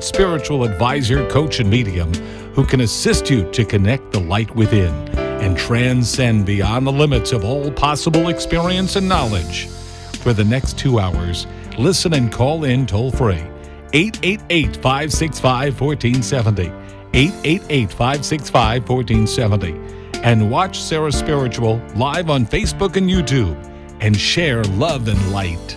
spiritual advisor, coach, and medium who can assist you to connect the light within and transcend beyond the limits of all possible experience and knowledge. For the next 2 hours, listen and call in toll-free, 888-565-1470, 888-565-1470, and watch Sarah Spiritual live on Facebook and YouTube, and share love and light.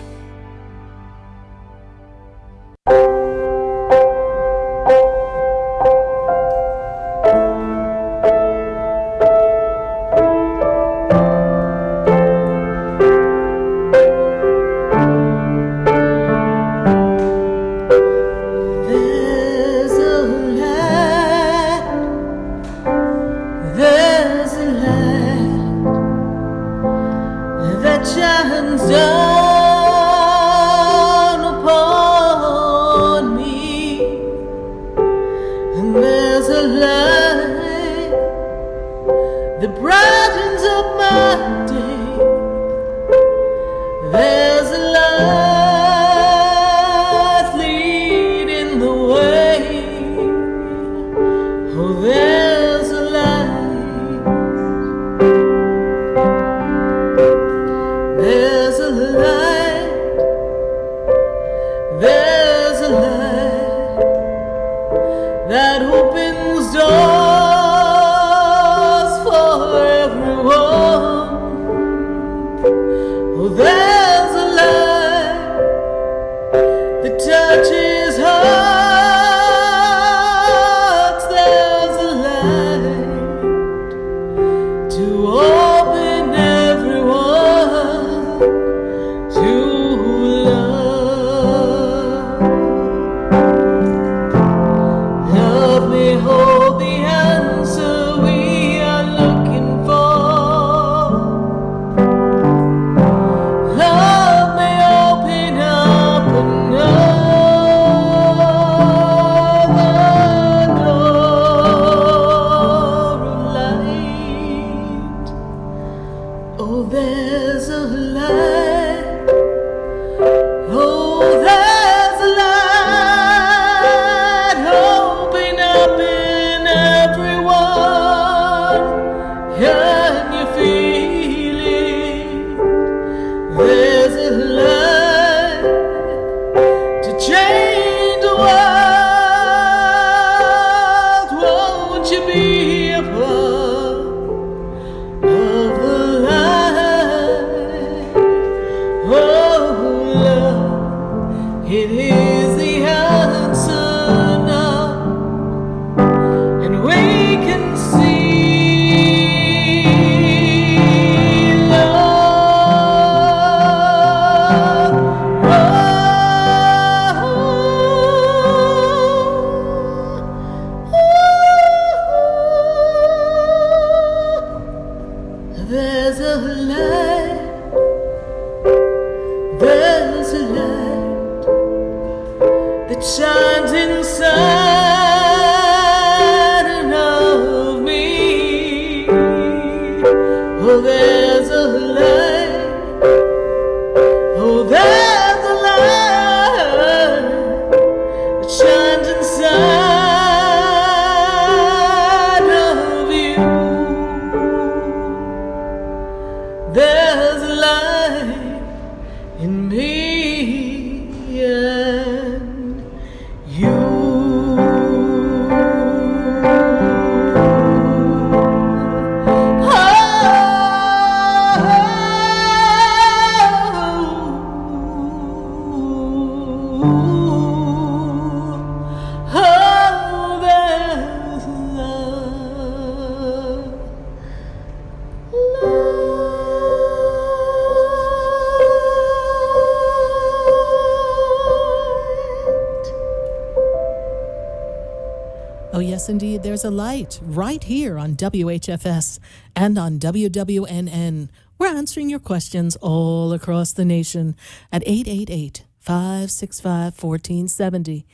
Yes, indeed, there's a light right here on WHFS and on WWNN. We're answering your questions all across the nation at 888-565-1470.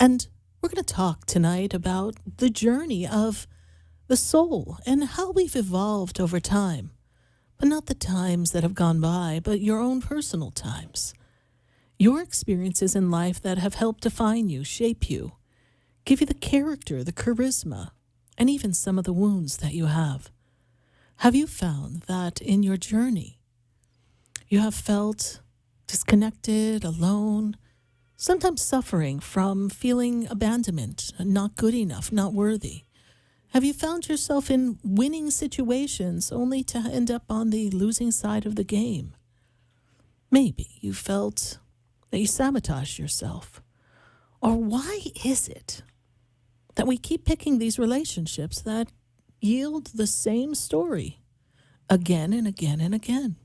And we're going to talk tonight about the journey of the soul and how we've evolved over time. But not the times that have gone by, but your own personal times. Your experiences in life that have helped define you, shape you, give you the character, the charisma, and even some of the wounds that you have. Have you found that in your journey, you have felt disconnected, alone, sometimes suffering from feeling abandonment, not good enough, not worthy? Have you found yourself in winning situations only to end up on the losing side of the game? Maybe you felt that you sabotaged yourself. Or why is it that we keep picking these relationships that yield the same story again and again and again?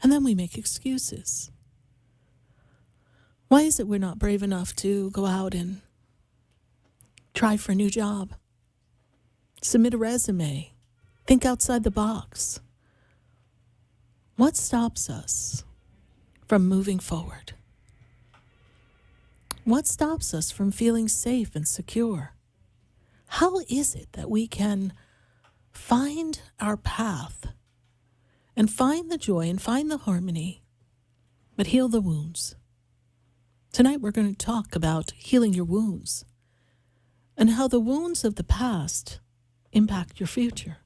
And then we make excuses. Why is it we're not brave enough to go out and try for a new job, submit a resume, think outside the box? What stops us from moving forward? What stops us from feeling safe and secure? How is it that we can find our path and find the joy and find the harmony, but heal the wounds? Tonight we're going to talk about healing your wounds and how the wounds of the past impact your future.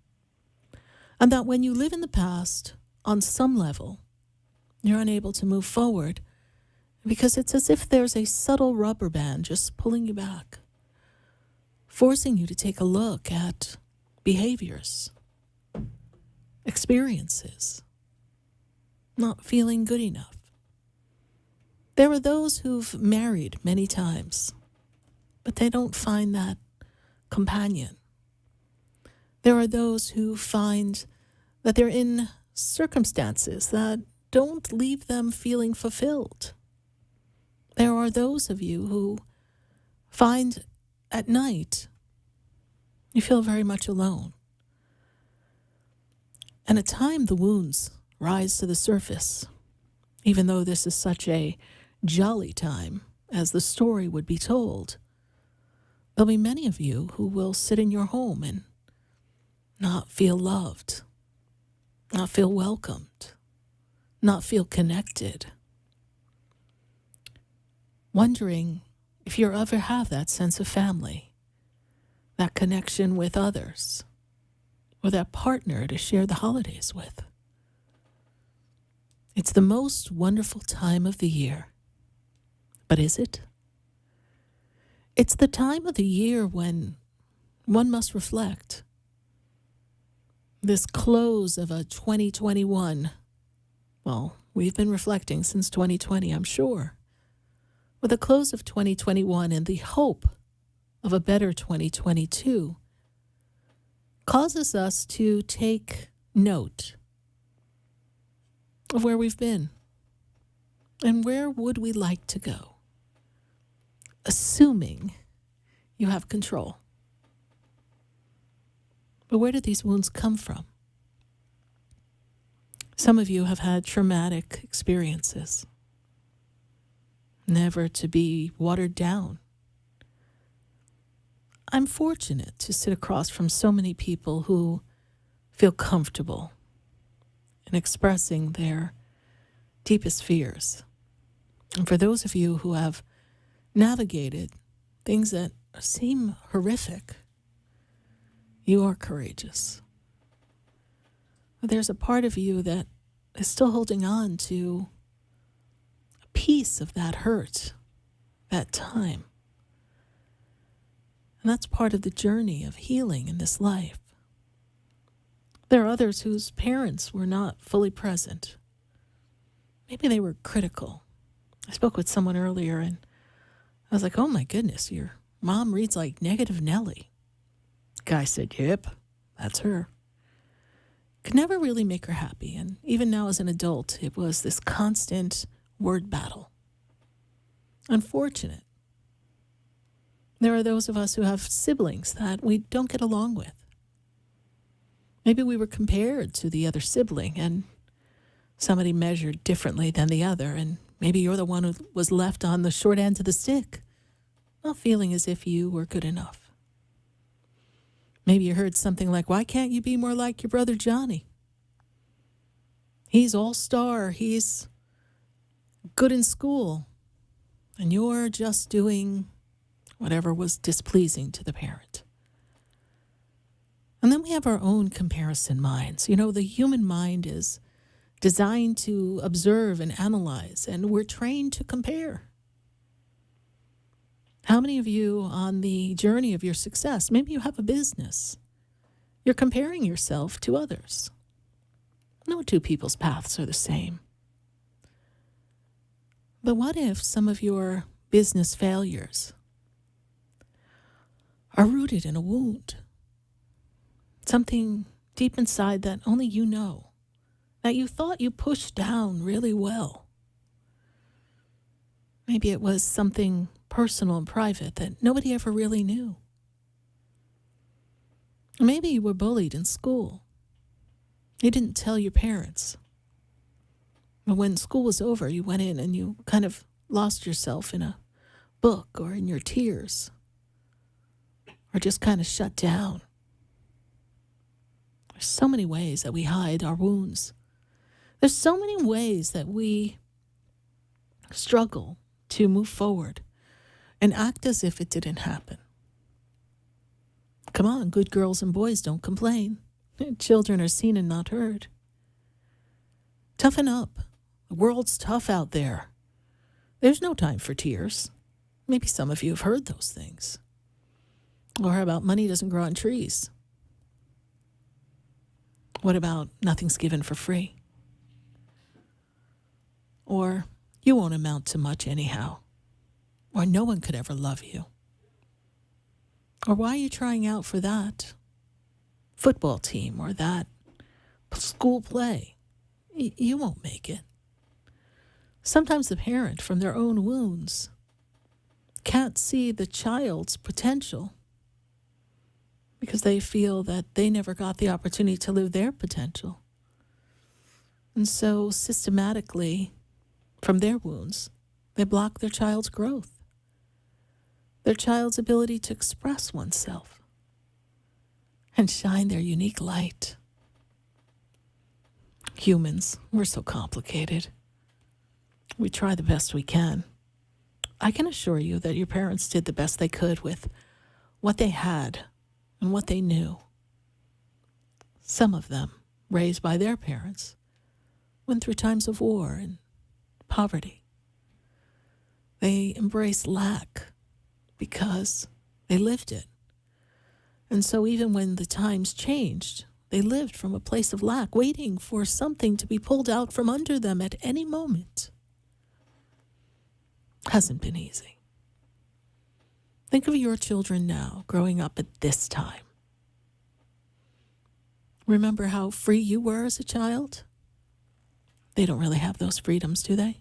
And that when you live in the past, on some level, you're unable to move forward because it's as if there's a subtle rubber band just pulling you back, forcing you to take a look at behaviors, experiences, not feeling good enough. There are those who've married many times, but they don't find that companion. There are those who find that they're in circumstances that don't leave them feeling fulfilled. There are those of you who find at night you feel very much alone. And at times the wounds rise to the surface, even though this is such a jolly time, as the story would be told. There'll be many of you who will sit in your home and not feel loved, not feel welcomed, not feel connected, wondering if you ever have that sense of family, that connection with others, or that partner to share the holidays with. It's the most wonderful time of the year. But is it? It's the time of the year when one must reflect. This close of a 2021, well, we've been reflecting since 2020, I'm sure. With the close of 2021 and the hope of a better 2022, causes us to take note of where we've been and where would we like to go, assuming you have control. But where did these wounds come from? Some of you have had traumatic experiences, never to be watered down. I'm fortunate to sit across from so many people who feel comfortable in expressing their deepest fears. And for those of you who have navigated things that seem horrific, you are courageous. But there's a part of you that is still holding on to a piece of that hurt, that time. And that's part of the journey of healing in this life. There are others whose parents were not fully present. Maybe they were critical. I spoke with someone earlier and I was like, oh my goodness, your mom reads like Negative Nelly. Guy said, yep, that's her. Could never really make her happy. And even now as an adult, it was this constant word battle. Unfortunate. There are those of us who have siblings that we don't get along with. Maybe we were compared to the other sibling and somebody measured differently than the other, and maybe you're the one who was left on the short end of the stick, not feeling as if you were good enough. Maybe you heard something like, why can't you be more like your brother Johnny? He's all-star. He's good in school, and you're just doing whatever was displeasing to the parent. And then we have our own comparison minds. You know, the human mind is designed to observe and analyze, and we're trained to compare. How many of you on the journey of your success, maybe you have a business, you're comparing yourself to others? No two people's paths are the same. But what if some of your business failures are rooted in a wound? Something deep inside that only you know, that you thought you pushed down really well. Maybe it was something personal and private that nobody ever really knew. Maybe you were bullied in school. You didn't tell your parents. But when school was over, you went in and you kind of lost yourself in a book or in your tears, or just kind of shut down. There's so many ways that we hide our wounds. There's so many ways that we struggle to move forward and act as if it didn't happen. Come on, good girls and boys, don't complain. Children are seen and not heard. Toughen up. The world's tough out there. There's no time for tears. Maybe some of you have heard those things. Or how about money doesn't grow on trees? What about nothing's given for free? Or you won't amount to much anyhow. Or no one could ever love you. Or why are you trying out for that football team or that school play? You won't make it. Sometimes the parent, from their own wounds, can't see the child's potential because they feel that they never got the opportunity to live their potential. And so systematically, from their wounds, they block their child's growth, their child's ability to express oneself and shine their unique light. Humans, we're so complicated. We try the best we can. I can assure you that your parents did the best they could with what they had and what they knew. Some of them, raised by their parents, went through times of war and poverty. They embraced lack because they lived it. And so even when the times changed, they lived from a place of lack, waiting for something to be pulled out from under them at any moment. Hasn't been easy. Think of your children now growing up at this time. Remember how free you were as a child? They don't really have those freedoms, do they?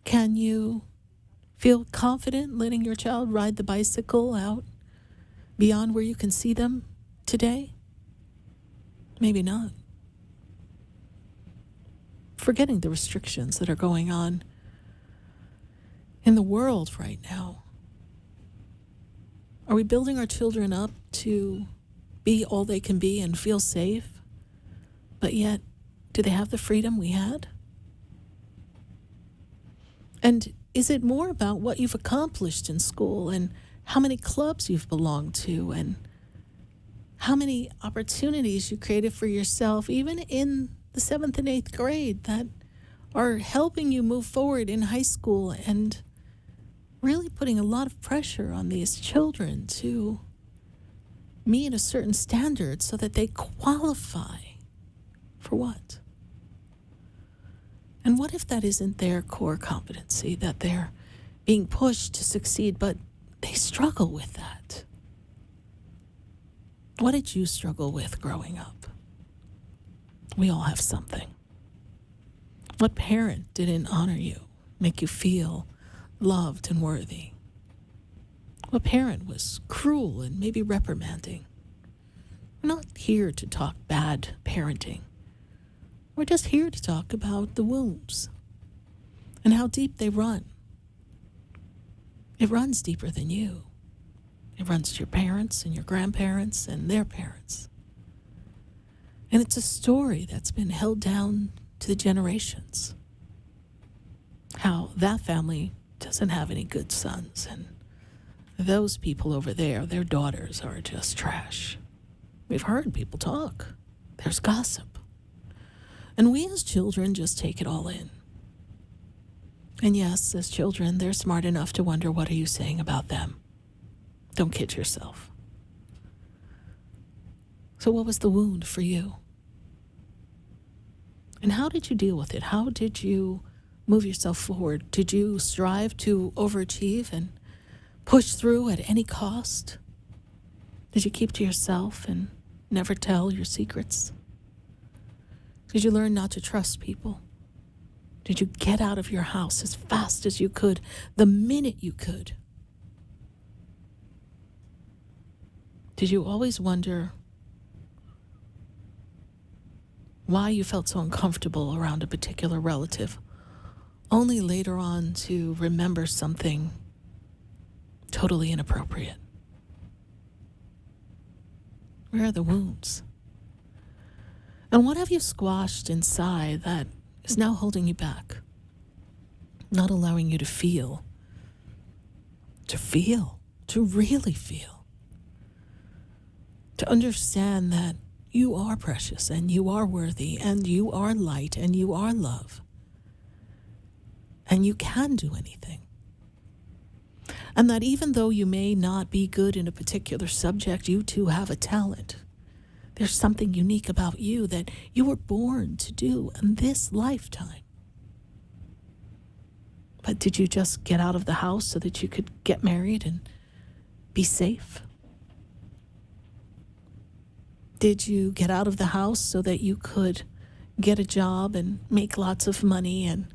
Can you feel confident letting your child ride the bicycle out beyond where you can see them today? Maybe not. Forgetting the restrictions that are going on in the world right now. Are we building our children up to be all they can be and feel safe? But yet, do they have the freedom we had? And is it more about what you've accomplished in school and how many clubs you've belonged to and how many opportunities you created for yourself, even in the 7th and 8th grade, that are helping you move forward in high school and really putting a lot of pressure on these children to meet a certain standard so that they qualify for what? And what if that isn't their core competency, that they're being pushed to succeed, but they struggle with that? What did you struggle with growing up? We all have something. What parent didn't honor you, make you feel loved and worthy? What parent was cruel and maybe reprimanding? We're not here to talk bad parenting. We're just here to talk about the wounds and how deep they run. It runs deeper than you. It runs to your parents and your grandparents and their parents. And it's a story that's been held down to the generations. how that family doesn't have any good sons, and those people over there, their daughters are just trash. We've heard people talk. There's gossip. And we as children just take it all in. And yes, as children, they're smart enough to wonder, what are you saying about them? Don't kid yourself. So what was the wound for you? And how did you deal with it? How did you move yourself forward? Did you strive to overachieve and push through at any cost? Did you keep to yourself and never tell your secrets? Did you learn not to trust people? Did you get out of your house as fast as you could, the minute you could? Did you always wonder why you felt so uncomfortable around a particular relative, only later on to remember something totally inappropriate? Where are the wounds? And what have you squashed inside that is now holding you back, not allowing you to feel, to really feel, to understand that you are precious and you are worthy and you are light and you are love and you can do anything? And that even though you may not be good in a particular subject, you too have a talent. There's something unique about you that you were born to do in this lifetime. But did you just get out of the house so that you could get married and be safe? Did you get out of the house so that you could get a job and make lots of money and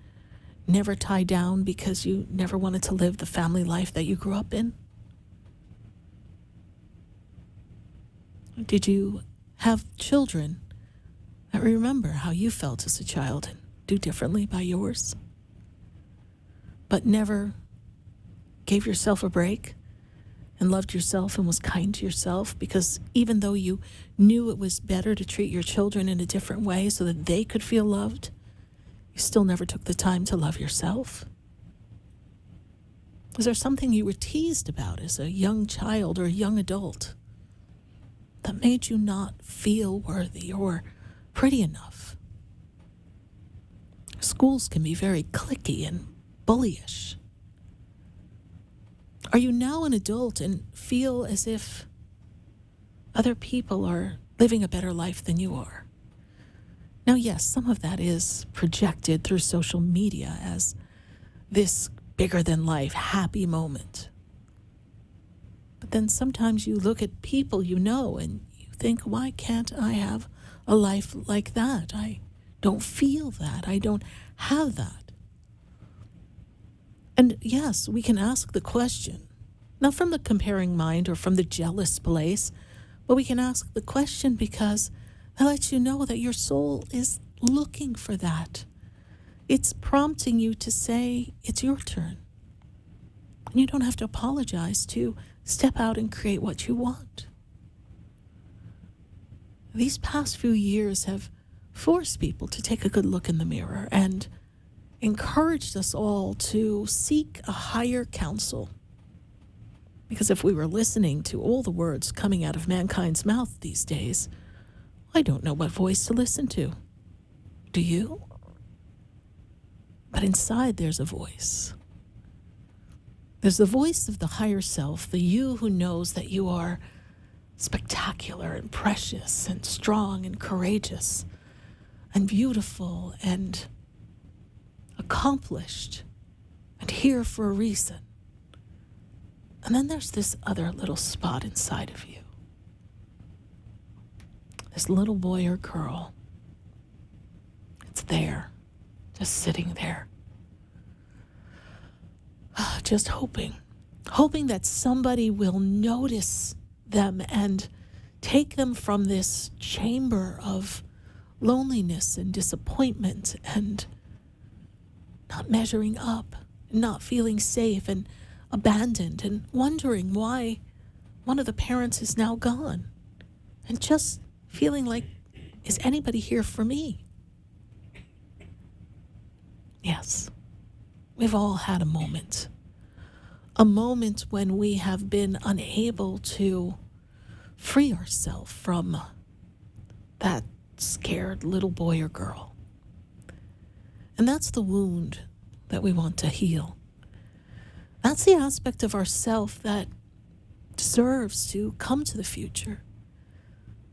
never tie down because you never wanted to live the family life that you grew up in? Did you have children that remember how you felt as a child and do differently by yours, but never gave yourself a break and loved yourself and was kind to yourself, because even though you knew it was better to treat your children in a different way so that they could feel loved, you still never took the time to love yourself? Was there something you were teased about as a young child or a young adult that made you not feel worthy or pretty enough? Schools can be very cliquey and bullyish. Are you now an adult and feel as if other people are living a better life than you are? Now, yes, some of that is projected through social media as this bigger-than-life happy moment. But then sometimes you look at people you know and you think, why can't I have a life like that? I don't feel that. I don't have that. And yes, we can ask the question, not from the comparing mind or from the jealous place, but we can ask the question because that lets you know that your soul is looking for that. It's prompting you to say, it's your turn. And you don't have to apologize to step out and create what you want. These past few years have forced people to take a good look in the mirror and encouraged us all to seek a higher counsel. Because if we were listening to all the words coming out of mankind's mouth these days, I don't know what voice to listen to. Do you? But inside there's a voice. There's the voice of the higher self, the you who knows that you are spectacular and precious and strong and courageous and beautiful and accomplished and here for a reason. And then there's this other little spot inside of you. This little boy or girl. It's there, just sitting there. Just hoping that somebody will notice them and take them from this chamber of loneliness and disappointment and not measuring up, not feeling safe and abandoned and wondering why one of the parents is now gone and just feeling like, is anybody here for me? Yes, We've all had a moment when we have been unable to free ourselves from that scared little boy or girl. And that's the wound that we want to heal. That's the aspect of ourself that deserves to come to the future.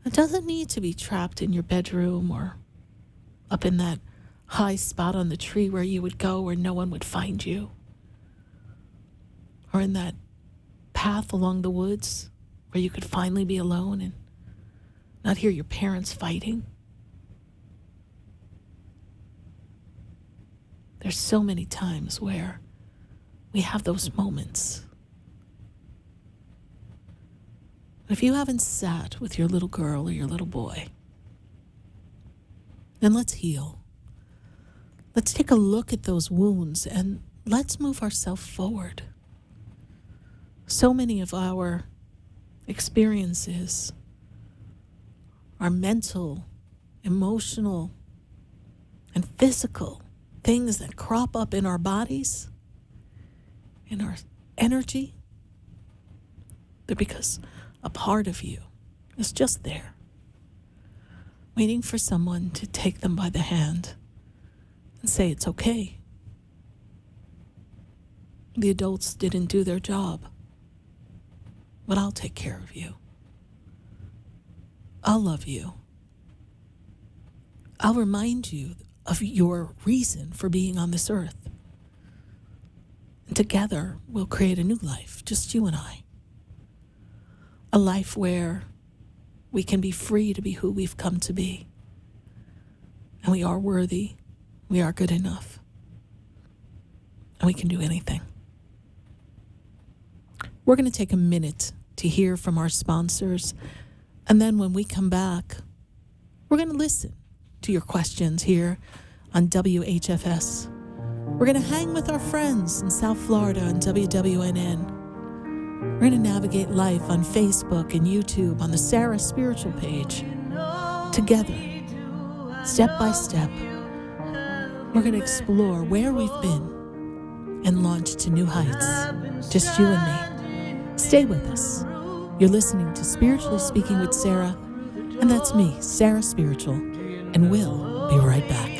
It doesn't need to be trapped in your bedroom or up in that high spot on the tree where you would go where no one would find you, or in that path along the woods where you could finally be alone and not hear your parents fighting. There's so many times where we have those moments. If you haven't sat with your little girl or your little boy, then let's heal. Let's take a look at those wounds and let's move ourselves forward. So many of our experiences are mental, emotional, and physical things that crop up in our bodies, in our energy. They're because a part of you is just there, waiting for someone to take them by the hand and say it's okay. The adults didn't do their job, but I'll take care of you. I'll love you. I'll remind you of your reason for being on this earth. And together, we'll create a new life, just you and I. A life where we can be free to be who we've come to be. And we are worthy. We are good enough. And we can do anything. We're going to take a minute to hear from our sponsors. And then when we come back, we're going to listen to your questions here on WHFS. We're going to hang with our friends in South Florida on WWNN. We're going to navigate life on Facebook and YouTube on the Sarah Spiritual page. Together, step by step, we're going to explore where we've been and launch to new heights. Just you and me. Stay with us. You're listening to Spiritually Speaking with Sarah, and that's me, Sarah Spiritual, and we'll be right back.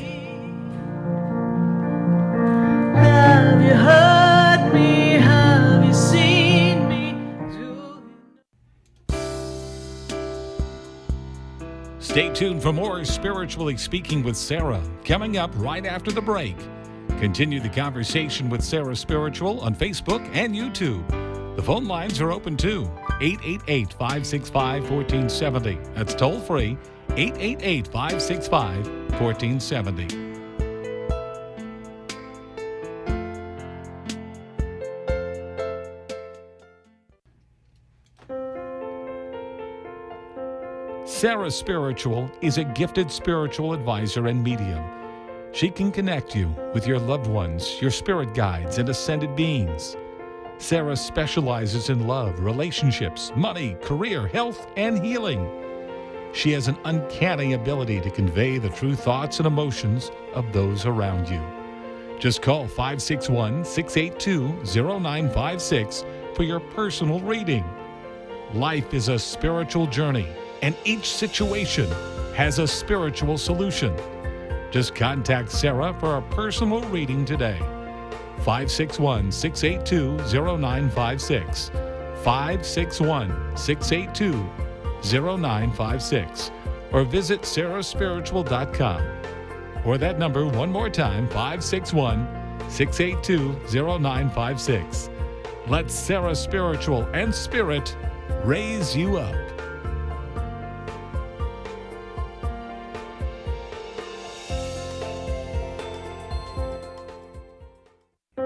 Have you heard me? Have you seen me? Stay tuned for more Spiritually Speaking with Sarah, coming up right after the break. Continue the conversation with Sarah Spiritual on Facebook and YouTube. The phone lines are open too. 888-565-1470. That's toll free. 888-565-1470. Sarah Spiritual is a gifted spiritual advisor and medium. She can connect you with your loved ones, your spirit guides, and ascended beings. Sarah specializes in love, relationships, money, career, health, and healing. She has an uncanny ability to convey the true thoughts and emotions of those around you. Just call 561-682-0956 for your personal reading. Life is a spiritual journey, and each situation has a spiritual solution. Just contact Sarah for a personal reading today. 561-682-0956. 561-682-0956. Or visit sarahspiritual.com. Or that number one more time, 561-682-0956. Let Sarah Spiritual and Spirit raise you up.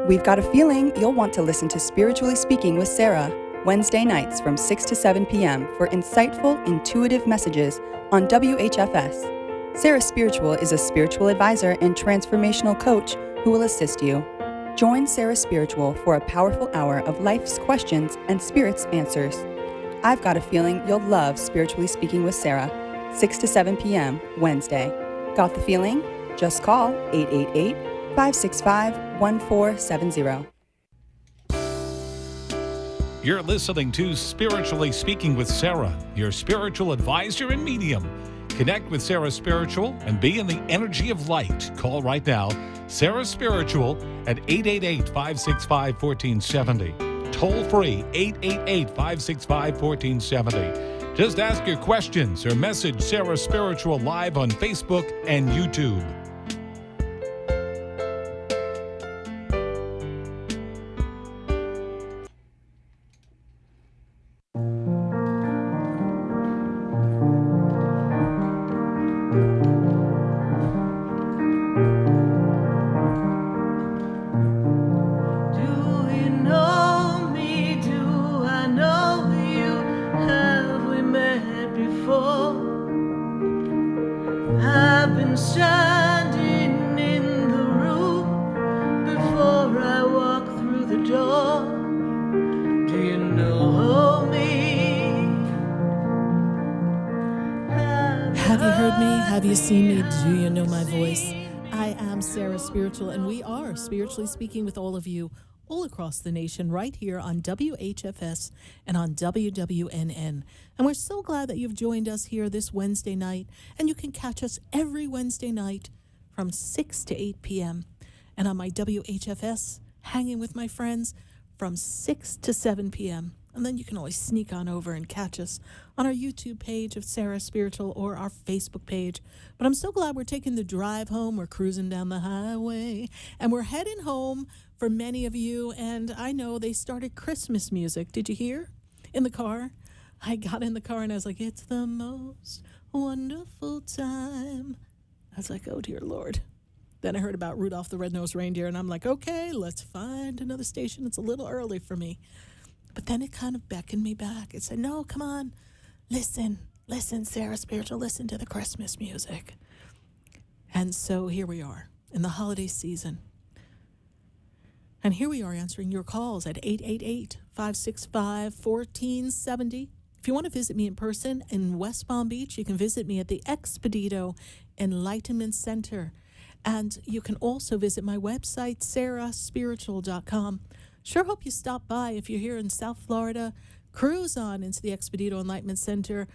We've got a feeling you'll want to listen to Spiritually Speaking with Sarah, Wednesday nights from 6 to 7 p.m. for insightful, intuitive messages on WHFS. Sarah Spiritual is a spiritual advisor and transformational coach who will assist you. Join Sarah Spiritual for a powerful hour of life's questions and Spirit's answers. I've got a feeling you'll love Spiritually Speaking with Sarah, 6 to 7 p.m. Wednesday. Got the feeling? Just call 888 565-1470. You're listening to Spiritually Speaking with Sarah, your spiritual advisor and medium. Connect with Sarah Spiritual and be in the energy of light. Call right now, Sarah Spiritual at 888-565-1470. Toll free, 888-565-1470. Just ask your questions or message Sarah Spiritual live on Facebook and YouTube. Spiritual, and we are spiritually speaking with all of you all across the nation right here on WHFS and on WWNN. And we're so glad that you've joined us here this Wednesday night, and you can catch us every Wednesday night from 6 to 8 p.m. and on my WHFS, hanging with my friends from 6 to 7 p.m. And then you can always sneak on over and catch us on our YouTube page of Sarah Spiritual or our Facebook page. But I'm so glad we're taking the drive home. We're cruising down the highway, and we're heading home for many of you. And I know they started Christmas music. Did you hear? In the car? I got in the car and I was like, it's the most wonderful time. I was like, oh, dear Lord. Then I heard about Rudolph the Red-Nosed Reindeer, and I'm like, okay, let's find another station. It's a little early for me. But then it kind of beckoned me back. It said, no, come on, listen, Sarah Spiritual, listen to the Christmas music. And so here we are in the holiday season. And here we are answering your calls at 888-565-1470. If you want to visit me in person in West Palm Beach, you can visit me at the Expedito Enlightenment Center. And you can also visit my website, sarahspiritual.com. Sure hope you stop by if you're here in South Florida. Cruise on into the Expedito Enlightenment Center.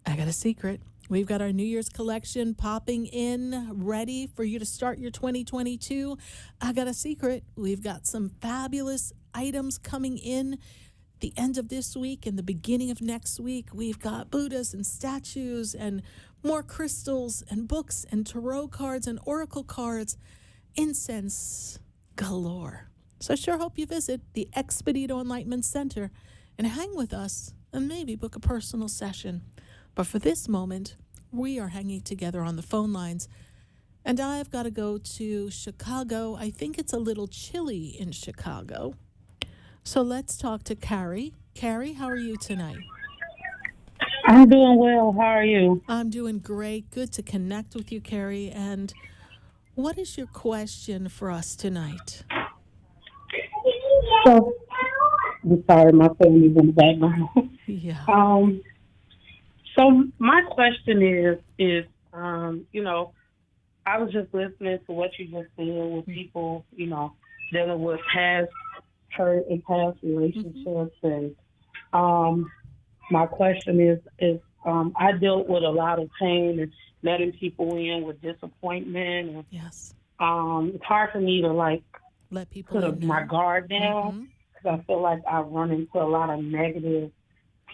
I got a secret. We've got our New Year's collection popping in, ready for you to start your 2022. I got a secret. We've got some fabulous items coming in the end of this week and the beginning of next week. We've got Buddhas and statues and more crystals and books and tarot cards and oracle cards, incense galore. So I sure hope you visit the Expedito Enlightenment Center and hang with us and maybe book a personal session. But for this moment, we are hanging together on the phone lines, and I've got to go to Chicago. I think it's a little chilly in Chicago. So let's talk to Carrie. Carrie, how are you tonight? I'm doing well. How are you? I'm doing great. Good to connect with you, Carrie. And what is your question for us tonight? So, I'm sorry, my family's in the background. Yeah. So my question is, I was just listening to what you just said with people, dealing with past hurt and past relationships, and my question is, I dealt with a lot of pain and letting people in with disappointment, and yes, it's hard for me to let people put my guard down because I feel like I run into a lot of negative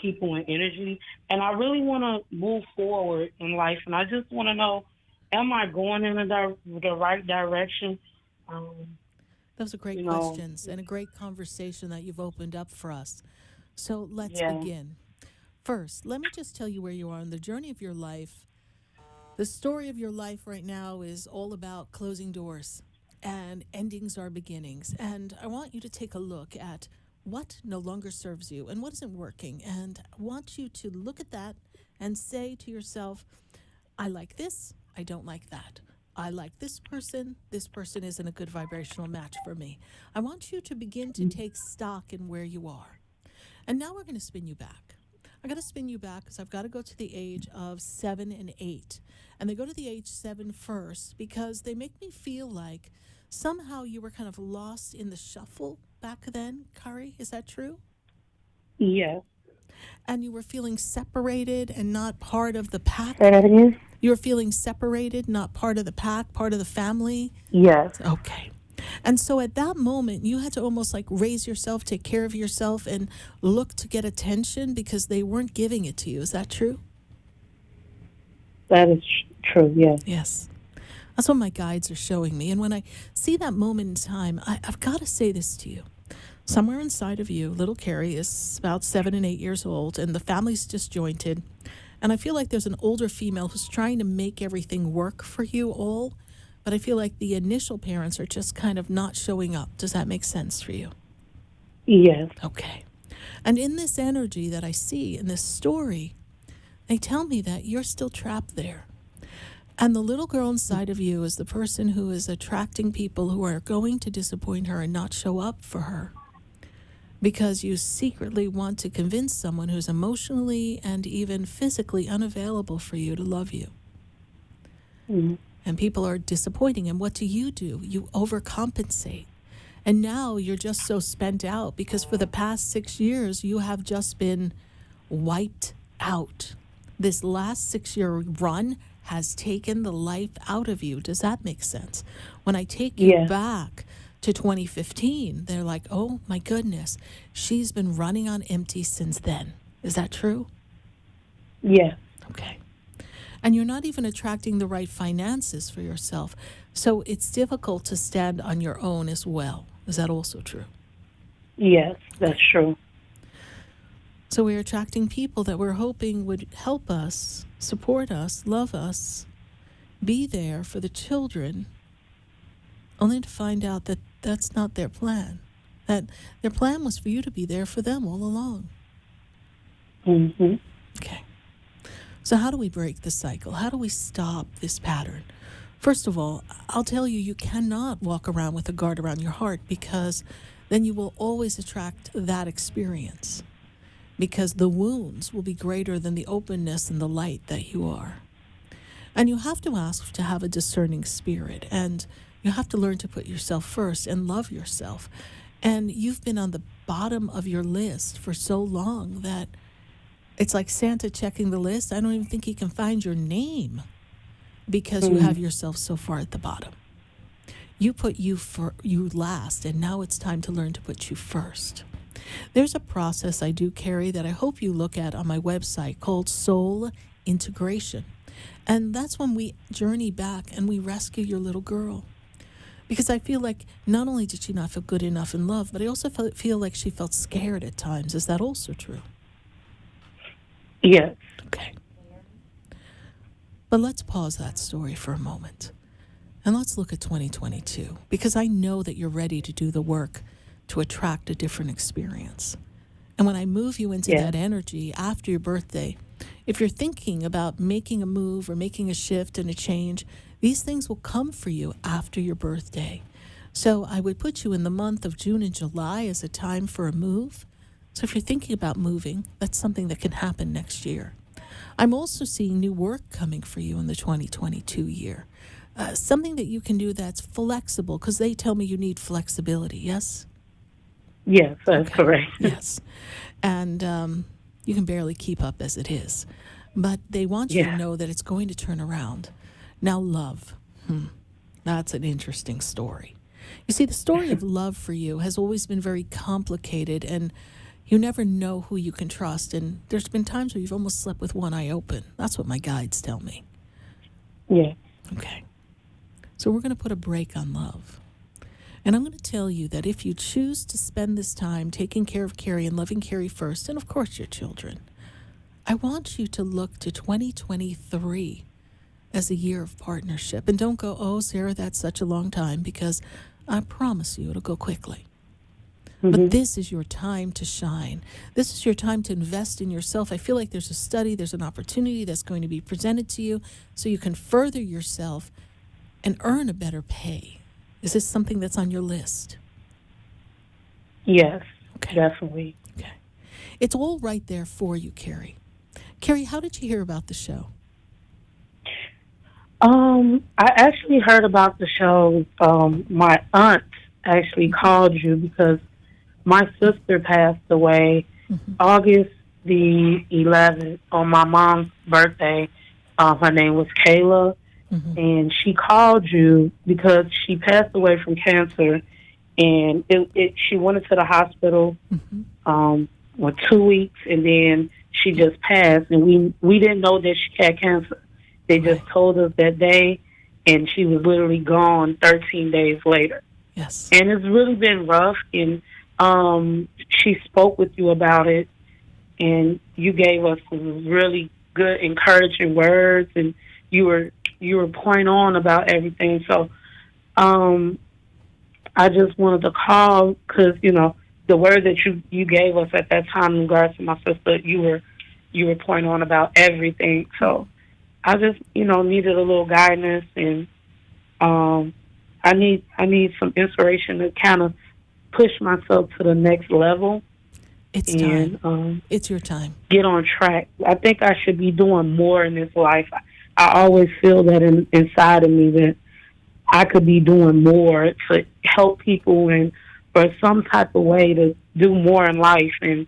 people and energy, and I really want to move forward in life, and I just want to know, am I going in the right direction? Those are great questions and a great conversation that you've opened up for us. So let's begin. First, let me just tell you where you are on the journey of your life. The story of your life right now is all about closing doors, and endings are beginnings. And I want you to take a look at what no longer serves you and what isn't working. And I want you to look at that and say to yourself, I like this, I don't like that. I like this person isn't a good vibrational match for me. I want you to begin to take stock in where you are. And now we're going to spin you back. I got to spin you back because I've got to go to the age of 7 and 8. And they go to the age 7 first because they make me feel like somehow you were kind of lost in the shuffle back then, Kari. Is that true? Yes. And you were feeling separated and not part of the pack? Say that again? You were feeling separated, not part of the pack, part of the family? Yes. Okay. And so at that moment, you had to almost like raise yourself, take care of yourself, and look to get attention because they weren't giving it to you. Is that true? That is true, yes. Yes. That's what my guides are showing me. And when I see that moment in time, I've got to say this to you. Somewhere inside of you, little Carrie is about 7 and 8 years old, and the family's disjointed. And I feel like there's an older female who's trying to make everything work for you all. But I feel like the initial parents are just kind of not showing up. Does that make sense for you? Yes. Okay. And in this energy that I see in this story, they tell me that you're still trapped there. And the little girl inside of you is the person who is attracting people who are going to disappoint her and not show up for her. Because you secretly want to convince someone who's emotionally and even physically unavailable for you to love you. Mm-hmm. And people are disappointing. And what do? You overcompensate. And now you're just so spent out because for the past 6 years, you have just been wiped out. This last 6-year run has taken the life out of you. Does that make sense? When I take you back to 2015, they're like, oh my goodness, she's been running on empty since then. Is that true? Yes. Okay. And you're not even attracting the right finances for yourself. So it's difficult to stand on your own as well. Is that also true? Yes, that's true. So we're attracting people that we're hoping would help us, support us, love us, be there for the children, only to find out that that's not their plan. That their plan was for you to be there for them all along. Mm-hmm. Okay. So how do we break the cycle? How do we stop this pattern? First of all, I'll tell you, you cannot walk around with a guard around your heart because then you will always attract that experience because the wounds will be greater than the openness and the light that you are. And you have to ask to have a discerning spirit, and you have to learn to put yourself first and love yourself. And you've been on the bottom of your list for so long that it's like Santa checking the list. I don't even think he can find your name because you have yourself so far at the bottom. You put you last, and now it's time to learn to put you first. There's a process I do carry that I hope you look at on my website called Soul Integration. And that's when we journey back and we rescue your little girl. Because I feel like not only did she not feel good enough in love, but I also feel like she felt scared at times. Is that also true? Yes. Okay. But let's pause that story for a moment. And let's look at 2022. Because I know that you're ready to do the work to attract a different experience. And when I move you into that energy after your birthday, if you're thinking about making a move or making a shift and a change, these things will come for you after your birthday. So I would put you in the month of June and July as a time for a move. So if you're thinking about moving, that's something that can happen next year. I'm also seeing new work coming for you in the 2022 year. Something that you can do that's flexible, because they tell me you need flexibility, yes? Yes, that's correct. Yes. And you can barely keep up as it is. But they want you to know that it's going to turn around. Now, love. That's an interesting story. You see, the story of love for you has always been very complicated, and you never know who you can trust. And there's been times where you've almost slept with one eye open. That's what my guides tell me. Yeah. Okay. So we're going to put a break on love. And I'm going to tell you that if you choose to spend this time taking care of Carrie and loving Carrie first, and of course your children, I want you to look to 2023 as a year of partnership. And don't go, oh, Sarah, that's such a long time, because I promise you it'll go quickly. But this is your time to shine. This is your time to invest in yourself. I feel like there's a study, there's an opportunity that's going to be presented to you so you can further yourself and earn a better pay. Is this something that's on your list? Yes, definitely. Okay. It's all right there for you, Carrie. Carrie, how did you hear about the show? I actually heard about the show. My aunt actually called you because my sister passed away August the 11th on my mom's birthday. Her name was Kayla, and she called you because she passed away from cancer, and she went into the hospital for 2 weeks, and then she just passed, and we didn't know that she had cancer. They just Right. told us that day, and she was literally gone 13 days later. Yes. And it's really been rough, and she spoke with you about it, and you gave us some really good encouraging words, and you were point on about everything. So um, I just wanted to call because the word that you gave us at that time in regards to my sister, you were point on about everything. So I just needed a little guidance, and um, I need some inspiration to kind of push myself to the next level It's and time. It's your time. get on track. I think I should be doing more in this life. I always feel that inside of me that I could be doing more to help people and or some type of way to do more in life. And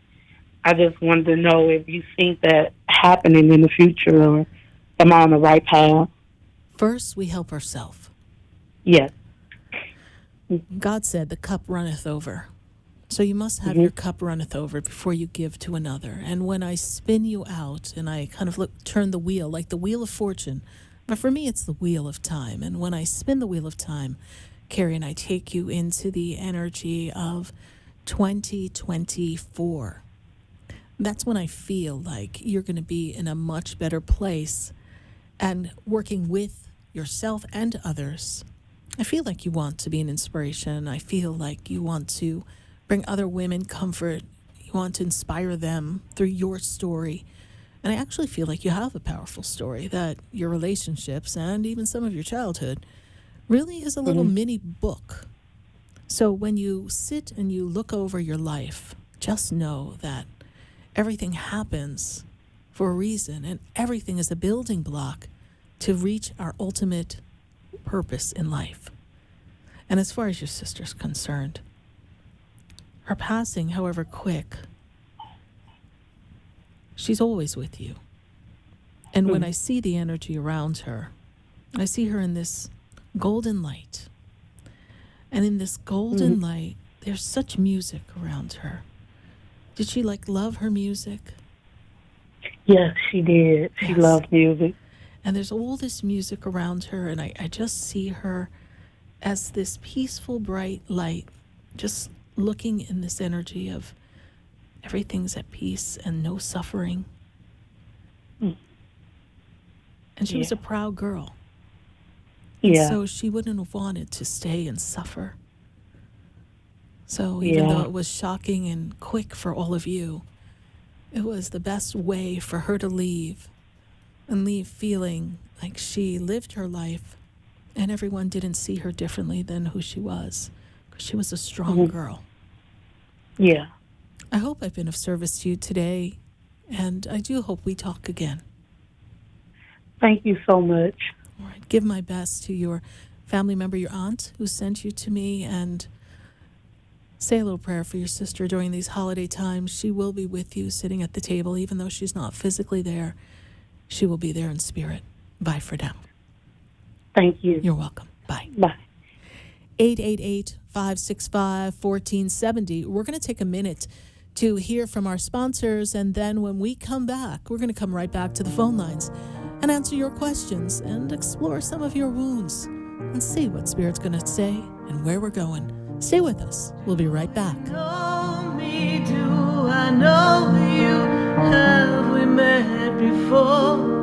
I just wanted to know if you think that happening in the future or am I on the right path? First, we help ourselves. Yes. God said, the cup runneth over. So you must have your cup runneth over before you give to another. And when I spin you out and I kind of turn the wheel, like the wheel of fortune, but for me it's the wheel of time. And when I spin the wheel of time, Carrie, and I take you into the energy of 2024, that's when I feel like you're going to be in a much better place and working with yourself and others. I feel like you want to be an inspiration. I feel like you want to bring other women comfort. You want to inspire them through your story. And I actually feel like you have a powerful story that your relationships and even some of your childhood really is a little mini book. So when you sit and you look over your life, just know that everything happens for a reason, and everything is a building block to reach our ultimate purpose in life. And as far as your sister's concerned, her passing, however quick, she's always with you. And when I see the energy around her, I see her in this golden light. And in this golden light, there's such music around her. Did she love her music? Yes, she did. She Yes. loved music. And there's all this music around her, and I just see her as this peaceful, bright light, just looking in this energy of everything's at peace and no suffering. And she was a proud girl. And Yeah. so she wouldn't have wanted to stay and suffer. So even though it was shocking and quick for all of you, it was the best way for her to leave and leave feeling like she lived her life and everyone didn't see her differently than who she was, because she was a strong girl. Yeah. I hope I've been of service to you today, and I do hope we talk again. Thank you so much. All right. Give my best to your family member, your aunt, who sent you to me, and say a little prayer for your sister during these holiday times. She will be with you sitting at the table, even though she's not physically there. She will be there in spirit. Bye for now. Thank you. You're welcome. Bye. Bye. 888-565-1470. We're going to take a minute to hear from our sponsors, and then when we come back, we're going to come right back to the phone lines and answer your questions and explore some of your wounds and see what Spirit's going to say and where we're going. Stay with us. We'll be right back. Know me, do I know you? Have we met before?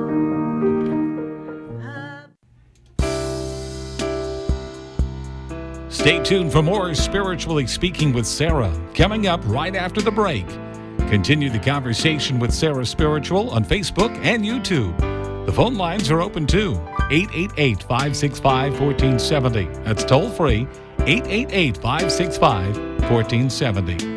Stay tuned for more Spiritually Speaking with Sarah, coming up right after the break. Continue the conversation with Sarah Spiritual on Facebook and YouTube. The phone lines are open too. 888-565-1470. That's toll free. 888-565-1470.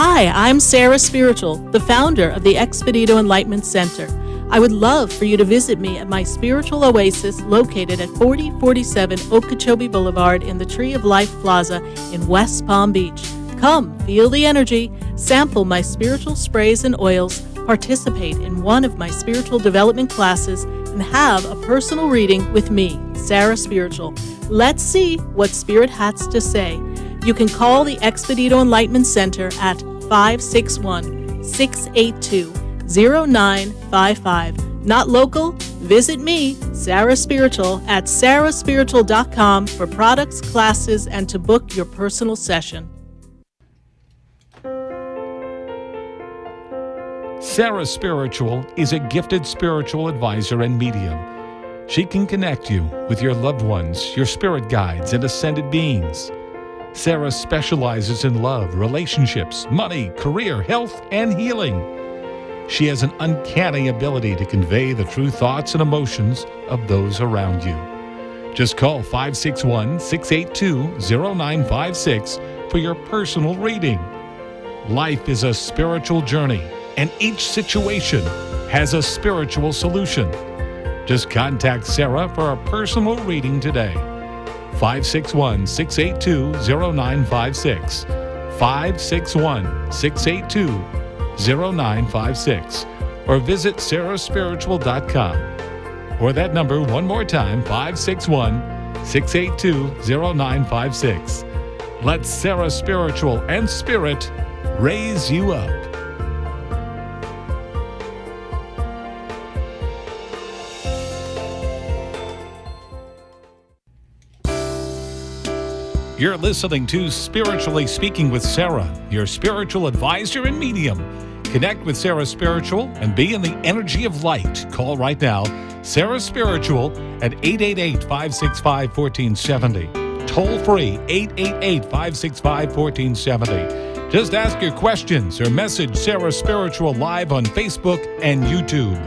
Hi, I'm Sarah Spiritual, the founder of the Expedito Enlightenment Center. I would love for you to visit me at my spiritual oasis located at 4047 Okeechobee Boulevard in the Tree of Life Plaza in West Palm Beach. Come, feel the energy, sample my spiritual sprays and oils, participate in one of my spiritual development classes, and have a personal reading with me, Sarah Spiritual. Let's see what Spirit has to say. You can call the Expedito Enlightenment Center at 561-682-0955. Not local? Visit me, Sarah Spiritual, at sarahspiritual.com for products, classes, and to book your personal session. Sarah Spiritual is a gifted spiritual advisor and medium. She can connect you with your loved ones, your spirit guides, and ascended beings. Sarah specializes in love, relationships, money, career, health, and healing. She has an uncanny ability to convey the true thoughts and emotions of those around you. Just call 561-682-0956 for your personal reading. Life is a spiritual journey, and each situation has a spiritual solution. Just contact Sarah for a personal reading today. 561-682-0956. 561-682-0956. Or visit sarahspiritual.com. Or that number one more time, 561-682-0956. Let Sarah Spiritual and Spirit raise you up. You're listening to Spiritually Speaking with Sarah, your spiritual advisor and medium. Connect with Sarah Spiritual and be in the energy of light. Call right now, Sarah Spiritual at 888-565-1470. Toll free, 888-565-1470. Just ask your questions or message Sarah Spiritual live on Facebook and YouTube.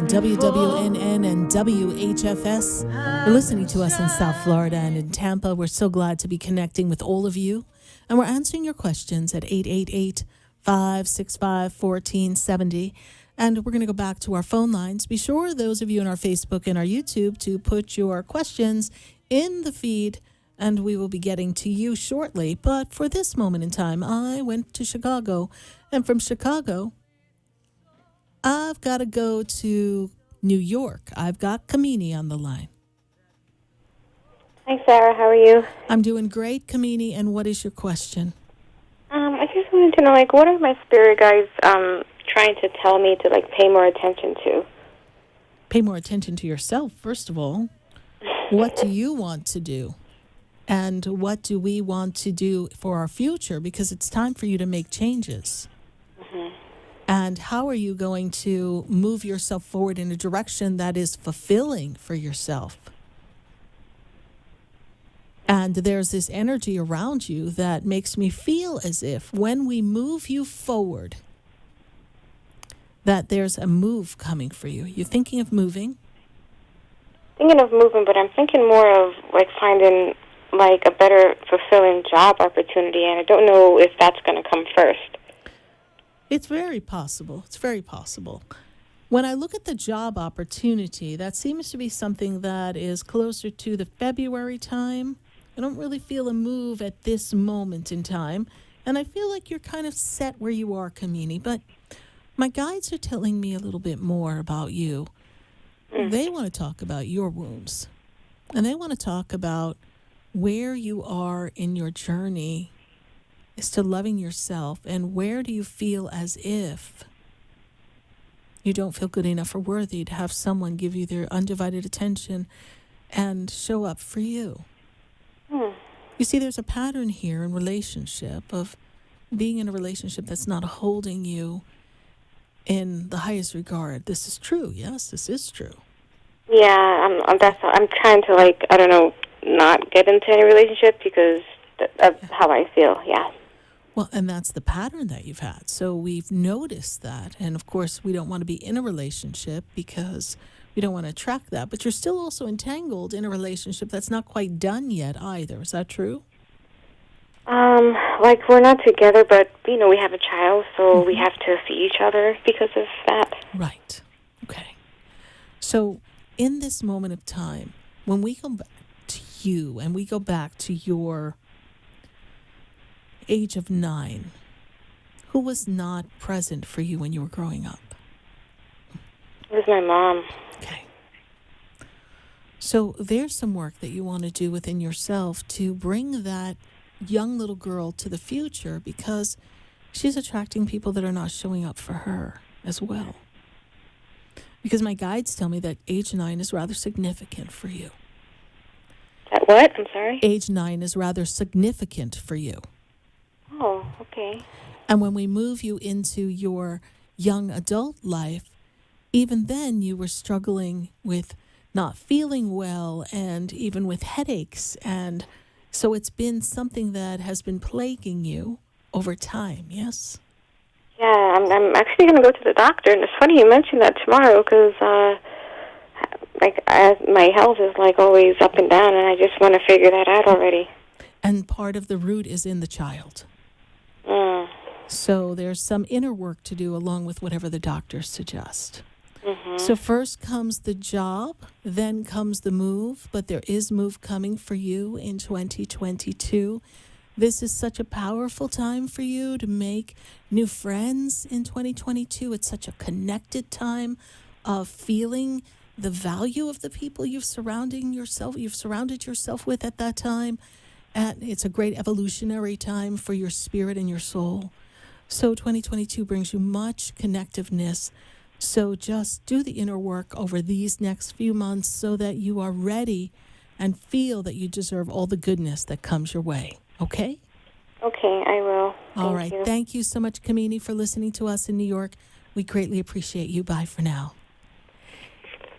WWNN and WHFS. You're listening to us in South Florida and in Tampa. We're so glad to be connecting with all of you. And we're answering your questions at 888-565-1470. And we're going to go back to our phone lines. Be sure, those of you on our Facebook and our YouTube, to put your questions in the feed, and we will be getting to you shortly. But for this moment in time, I went to Chicago. And from Chicago, I've got to go to New York. I've got Kamini on the line. Hi, Sarah. How are you? I'm doing great, Kamini. And what is your question? I just wanted to know, what are my spirit guides trying to tell me to, pay more attention to? Pay more attention to yourself, first of all. What do you want to do? And what do we want to do for our future? Because it's time for you to make changes. And how are you going to move yourself forward in a direction that is fulfilling for yourself? And there's this energy around you that makes me feel as if when we move you forward, that there's a move coming for you. You thinking of moving? Thinking of moving, but I'm thinking more of, finding, a better fulfilling job opportunity, and I don't know if that's going to come first. It's very possible. It's very possible. When I look at the job opportunity, that seems to be something that is closer to the February time. I don't really feel a move at this moment in time. And I feel like you're kind of set where you are, Kamini. But my guides are telling me a little bit more about you. They want to talk about your wounds. And they want to talk about where you are in your journey as to loving yourself, and where do you feel as if you don't feel good enough or worthy to have someone give you their undivided attention and show up for you. You see, there's a pattern here in relationship of being in a relationship that's not holding you in the highest regard. This is true. Yes, this is true. Yeah, I'm trying to, like, I don't know, not get into any relationship because of how I feel. Yeah. Well, and that's the pattern that you've had. So we've noticed that. And of course, we don't want to be in a relationship because we don't want to attract that. But you're still also entangled in a relationship that's not quite done yet either. Is that true? Like, we're not together, but, you know, we have a child, so we have to see each other because of that. Right. Okay. So in this moment of time, when we go back to you and we go back to your age of 9, who was not present for you when you were growing up? It was my mom. Okay. So there's some work that you want to do within yourself to bring that young little girl to the future, because she's attracting people that are not showing up for her as well. Because my guides tell me that age 9 is rather significant for you. At what? I'm sorry? Age 9 is rather significant for you. Oh, okay. And when we move you into your young adult life, even then you were struggling with not feeling well and even with headaches. And so it's been something that has been plaguing you over time, yes? Yeah, I'm actually going to go to the doctor, and it's funny you mentioned that tomorrow because, my health is, like, always up and down, and I just want to figure that out already. And part of the root is in the child. So there's some inner work to do along with whatever the doctors suggest. So first comes the job, then comes the move, but there is move coming for you in 2022. This is such a powerful time for you to make new friends in 2022. It's such a connected time of feeling the value of the people you've surrounded yourself with at that time. And it's a great evolutionary time for your spirit and your soul. So 2022 brings you much connectiveness. So just do the inner work over these next few months so that you are ready and feel that you deserve all the goodness that comes your way. Okay? Okay, I will. All right. Thank you so much, Kamini, for listening to us in New York. We greatly appreciate you. Bye for now.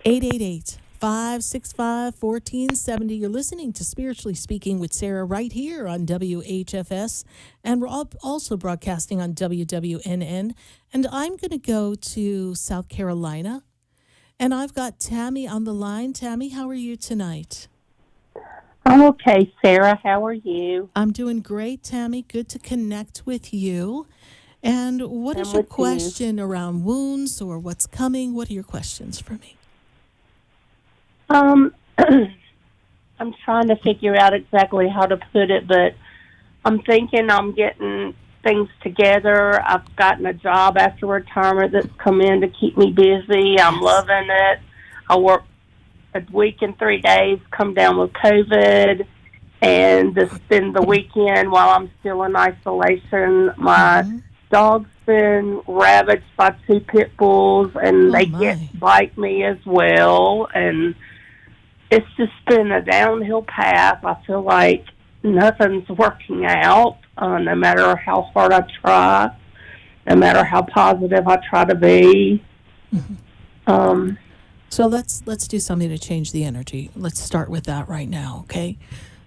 888-565-1470. You're listening to Spiritually Speaking with Sarah right here on WHFS. And we're also broadcasting on WWNN. And I'm going to go to South Carolina. And I've got Tammy on the line. Tammy, how are you tonight? I'm okay, Sarah. How are you? I'm doing great, Tammy. Good to connect with you. And what is your question around wounds or what's coming? What are your questions for me? I'm trying to figure out exactly how to put it, but I'm thinking I'm getting things together. I've gotten a job after retirement that's come in to keep me busy. I'm loving it. I work a week and 3 days, come down with COVID, and to spend the weekend while I'm still in isolation. My dog's been ravaged by 2 pit bulls, and they bite me as well, and it's just been a downhill path. I feel like nothing's working out, no matter how hard I try, no matter how positive I try to be. So let's do something to change the energy. Let's start with that right now, okay?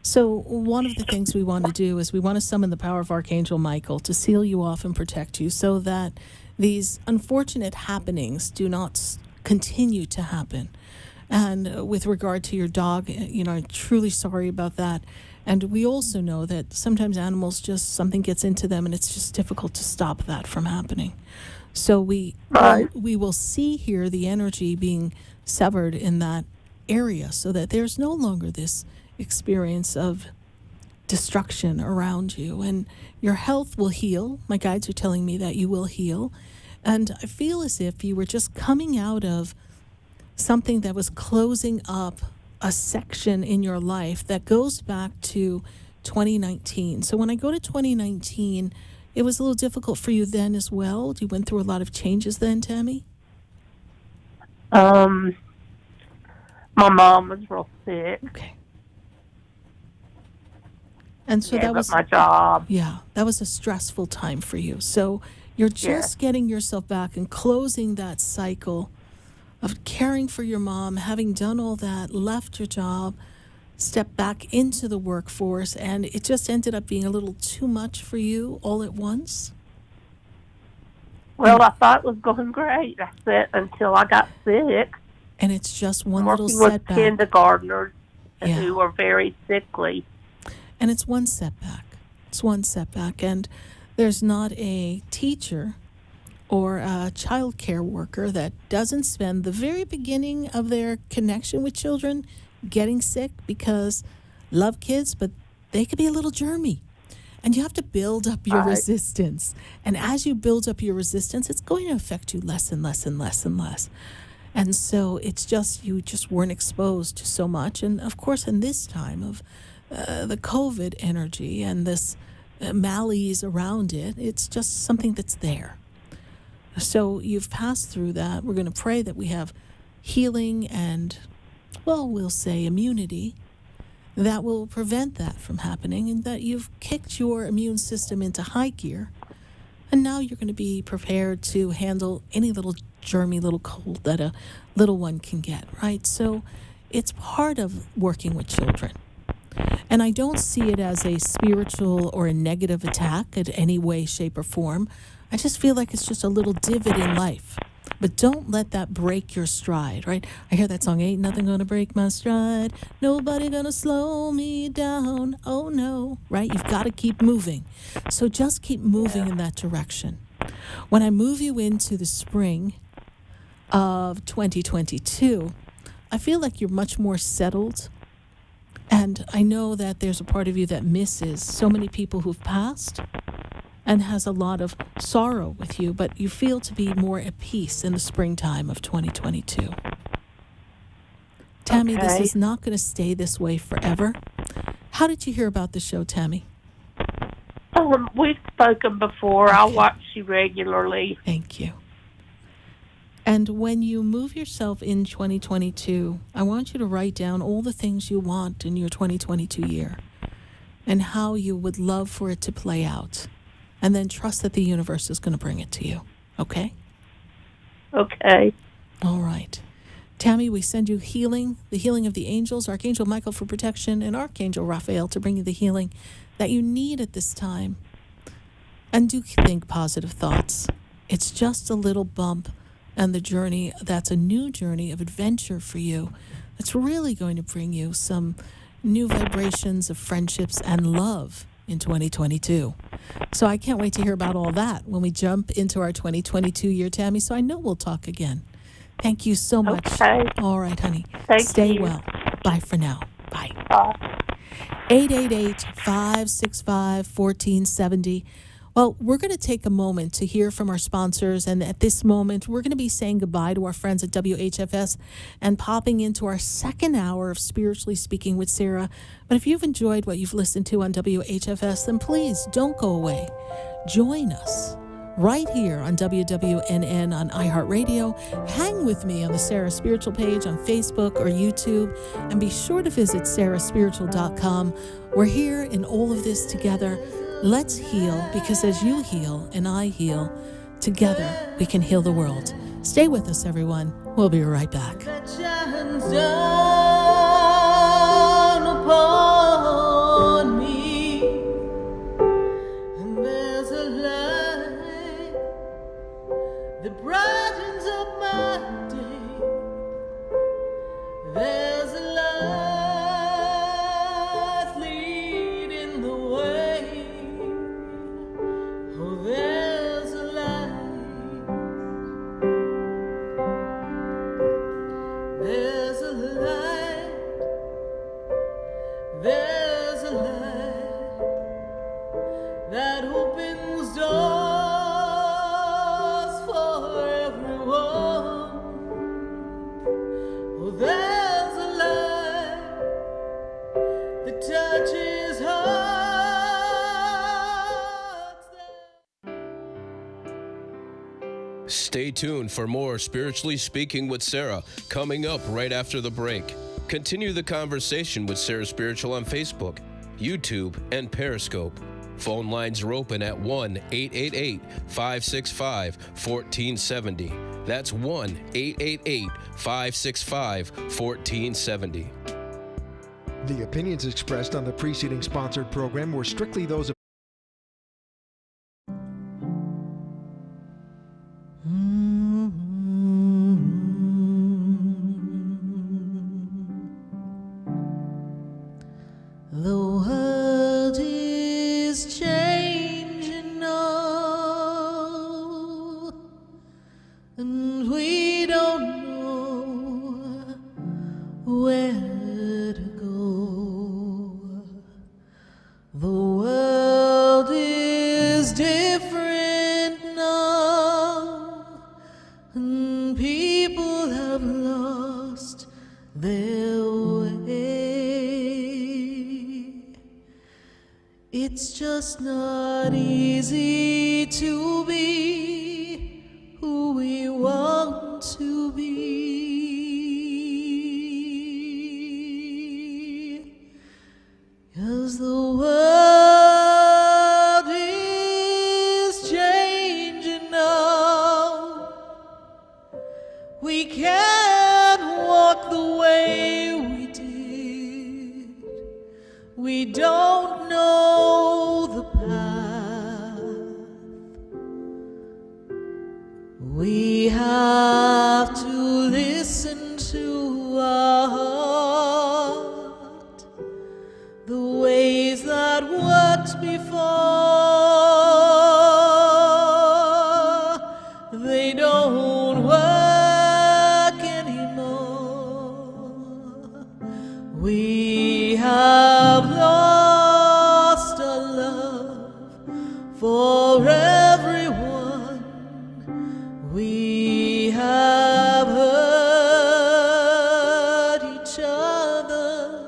So one of the things we want to do is we want to summon the power of Archangel Michael to seal you off and protect you so that these unfortunate happenings do not continue to happen. And with regard to your dog, I'm truly sorry about that. And we also know that sometimes animals something gets into them and it's just difficult to stop that from happening. So we will see here the energy being severed in that area so that there's no longer this experience of destruction around you. And your health will heal. My guides are telling me that you will heal. And I feel as if you were just coming out of something that was closing up a section in your life that goes back to 2019. So when I go to 2019, it was a little difficult for you then as well. You went through a lot of changes then, Tammy? My mom was real sick. Okay. And so that was my job. Yeah, that was a stressful time for you. So You're just getting yourself back and closing that cycle of caring for your mom, having done all that, left your job, stepped back into the workforce, and it just ended up being a little too much for you all at once? Well, I thought it was going great. I said until I got sick. And it's just one little Working setback. with kindergartners who were very sickly. And it's one setback. It's one setback. And there's not a teacher or a child care worker that doesn't spend the very beginning of their connection with children getting sick, because love kids, but they could be a little germy. And you have to build up your resistance. And as you build up your resistance, it's going to affect you less and less and less and less. And so it's just, you just weren't exposed to so much. And of course, in this time of the COVID energy and this malaise around it, it's just something that's there. So you've passed through that. We're going to pray that we have healing and, well, we'll say immunity that will prevent that from happening, and that you've kicked your immune system into high gear. And now you're going to be prepared to handle any little germy little cold that a little one can get, right? So it's part of working with children. And I don't see it as a spiritual or a negative attack in any way, shape, or form. I just feel like it's just a little divot in life. But don't let that break your stride, right? I hear that song, ain't nothing gonna break my stride. Nobody gonna slow me down. Oh no, right? You've got to keep moving. So just keep moving in that direction. When I move you into the spring of 2022, I feel like you're much more settled. And I know that there's a part of you that misses so many people who've passed and has a lot of sorrow with you, but you feel to be more at peace in the springtime of 2022. Tammy, this is not going to stay this way forever. How did you hear about the show, Tammy? We've spoken before. I watch you regularly. Thank you. And when you move yourself in 2022, I want you to write down all the things you want in your 2022 year and how you would love for it to play out. And then trust that the universe is going to bring it to you. Okay? Okay. All right. Tammy, we send you healing, the healing of the angels, Archangel Michael for protection, and Archangel Raphael to bring you the healing that you need at this time. And do think positive thoughts. It's just a little bump and the journey, that's a new journey of adventure for you. It's really going to bring you some new vibrations of friendships and love in 2022. So I can't wait to hear about all that when we jump into our 2022 year, Tammy. So I know we'll talk again. Thank you so much. Okay. All right, honey. Stay well. Bye for now. Bye. Bye. 888-565-1470. Well, we're going to take a moment to hear from our sponsors, and at this moment, we're going to be saying goodbye to our friends at WHFS and popping into our second hour of Spiritually Speaking with Sarah. But if you've enjoyed what you've listened to on WHFS, then please don't go away. Join us right here on WWNN on iHeartRadio. Hang with me on the Sarah Spiritual page on Facebook or YouTube, and be sure to visit sarahspiritual.com. We're here in all of this together. Let's heal, because as you heal and I heal, together we can heal the world. Stay with us, everyone. We'll be right back. That shines down upon me, and there's a light that brightens up my day. There's a light leading the way. Oh, there's a light. There's a light. There's a light that opens doors for everyone. Oh, there's a light that touches hearts. Stay tuned for more Spiritually Speaking with Sarah coming up right after the break. Continue the conversation with Sarah Spiritual on Facebook, YouTube, and Periscope. Phone lines are open at 1-888-565-1470. That's 1-888-565-1470. The opinions expressed on the preceding sponsored program were strictly those of The world is changing now, and we don't know where to go. The world is different now, and people have lost their way. It's just not easy to be who we want to be, 'cause the world is changing now. We can't walk the way we did. We don't know the path. We have to listen to our heart. The ways that worked before, they don't work anymore. We have lost our love for everyone. We have hurt each other.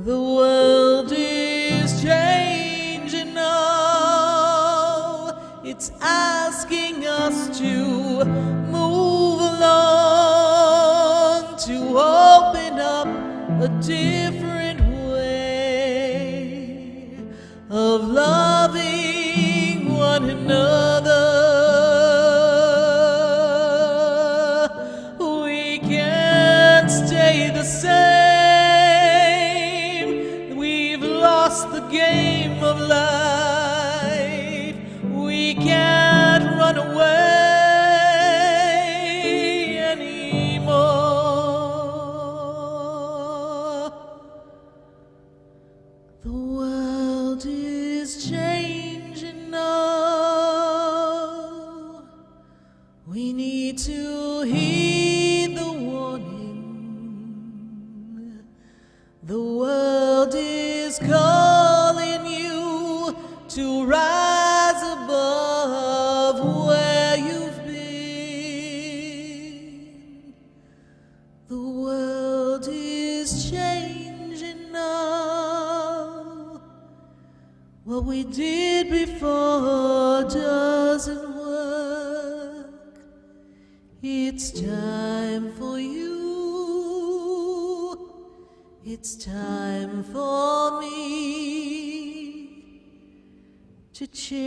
The world is changing now. It's asking us to move along, to open up a different way of loving one another. We can't stay the same. We've lost the game of life. We can't run away anymore. The world is changing now. We need to heed the warning. The world is calling you to rise above where you've been. The world is changing now. What we did before doesn't work. It's time for you. It's time for me to change.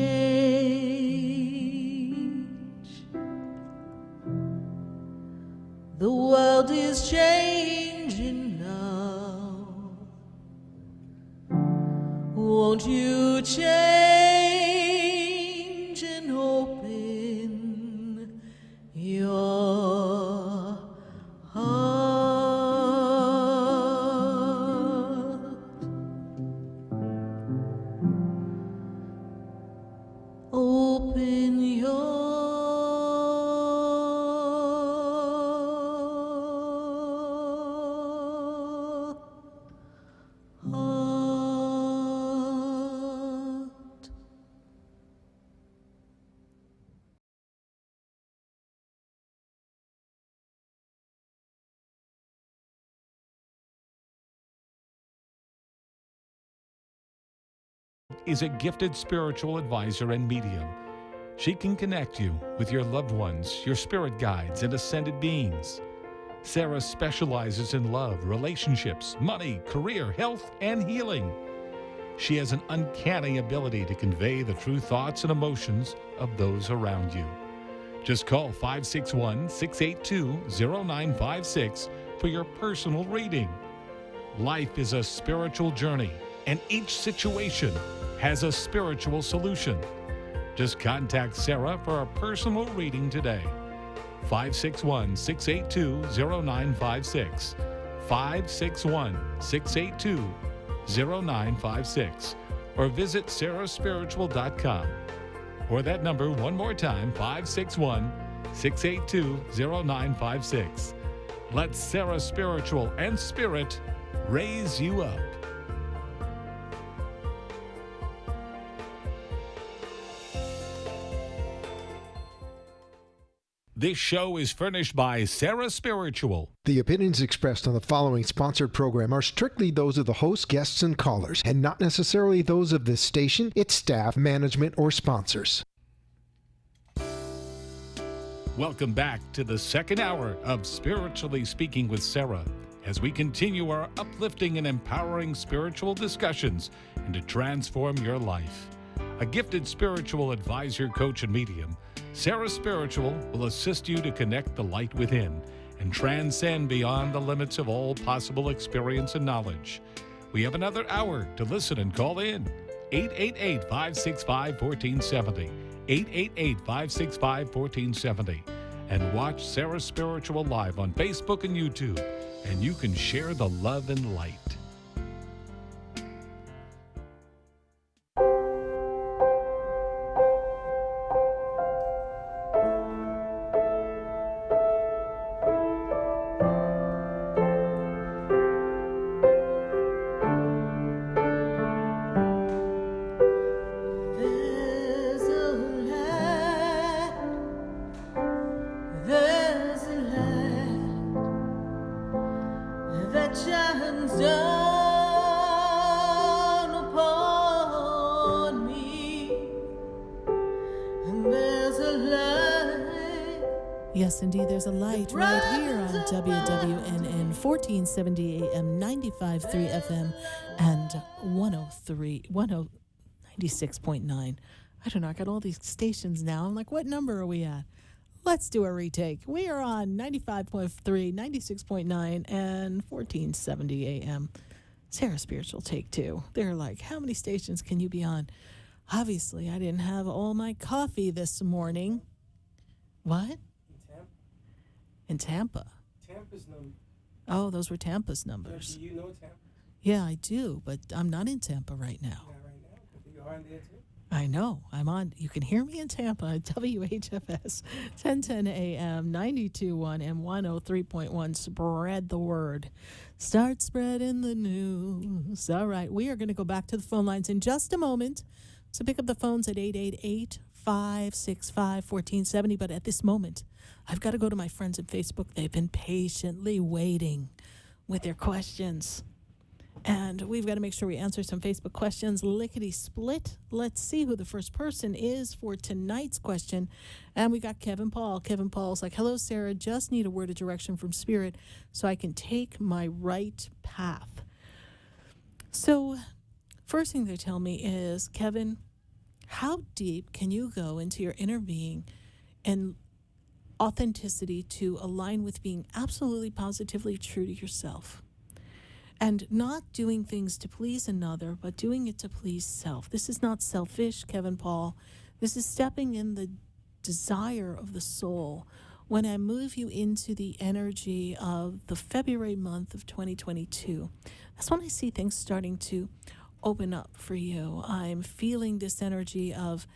The world is changing now. Won't you change and open your heart? Open your heart. Is a gifted spiritual advisor and medium. She can connect you with your loved ones, your spirit guides, and ascended beings. Sarah specializes in love, relationships, money, career, health, and healing. She has an uncanny ability to convey the true thoughts and emotions of those around you. Just call 561-682-0956 for your personal reading. Life is a spiritual journey, and each situation has a spiritual solution. Just contact Sarah for a personal reading today. 561-682-0956. 561-682-0956. Or visit sarahspiritual.com. Or that number one more time, 561-682-0956. Let Sarah Spiritual and Spirit raise you up. This show is furnished by Sarah Spiritual. The opinions expressed on the following sponsored program are strictly those of the host, guests, and callers, and not necessarily those of this station, its staff, management, or sponsors. Welcome back to the second hour of Spiritually Speaking with Sarah, as we continue our uplifting and empowering spiritual discussions and to transform your life. A gifted spiritual advisor, coach, and medium, Sarah Spiritual will assist you to connect the light within and transcend beyond the limits of all possible experience and knowledge. We have another hour to listen and call in. 888-565-1470. 888-565-1470. And watch Sarah Spiritual live on Facebook and YouTube. And you can share the love and light. Yes, indeed, there's a light right here on WWNN 1470 AM, 95.3 FM, and 96.9. I don't know, I got all these stations now. I'm like, what number are we at? Let's do a retake. We are on 95.3, 96.9, and 1470 AM. Sarah Spiritual Take 2. They're like, how many stations can you be on? Obviously, I didn't have all my coffee this morning. What? In Tampa. Tampa's number. Oh, those were Tampa's numbers. Do you know Tampa? Yeah, I do, but I'm not in Tampa right now. Not right now, but you are in there too. I know. I'm on. You can hear me in Tampa at WHFS, 1010 AM, 92.1 and 103.1. Spread the word. Start spreading the news. All right, we are going to go back to the phone lines in just a moment. So pick up the phones at 888-565-1470. But at this moment, I've got to go to my friends at Facebook. They've been patiently waiting with their questions. And we've got to make sure we answer some Facebook questions. Lickety split. Let's see who the first person is for tonight's question. And we got Kevin Paul. Kevin Paul's like, hello, Sarah. Just need a word of direction from Spirit so I can take my right path. So first thing they tell me is, Kevin, how deep can you go into your inner being and authenticity to align with being absolutely positively true to yourself? And not doing things to please another, but doing it to please self. This is not selfish, Kevin Paul. This is stepping in the desire of the soul. When I move you into the energy of the February month of 2022, that's when I see things starting to open up for you. I'm feeling this energy of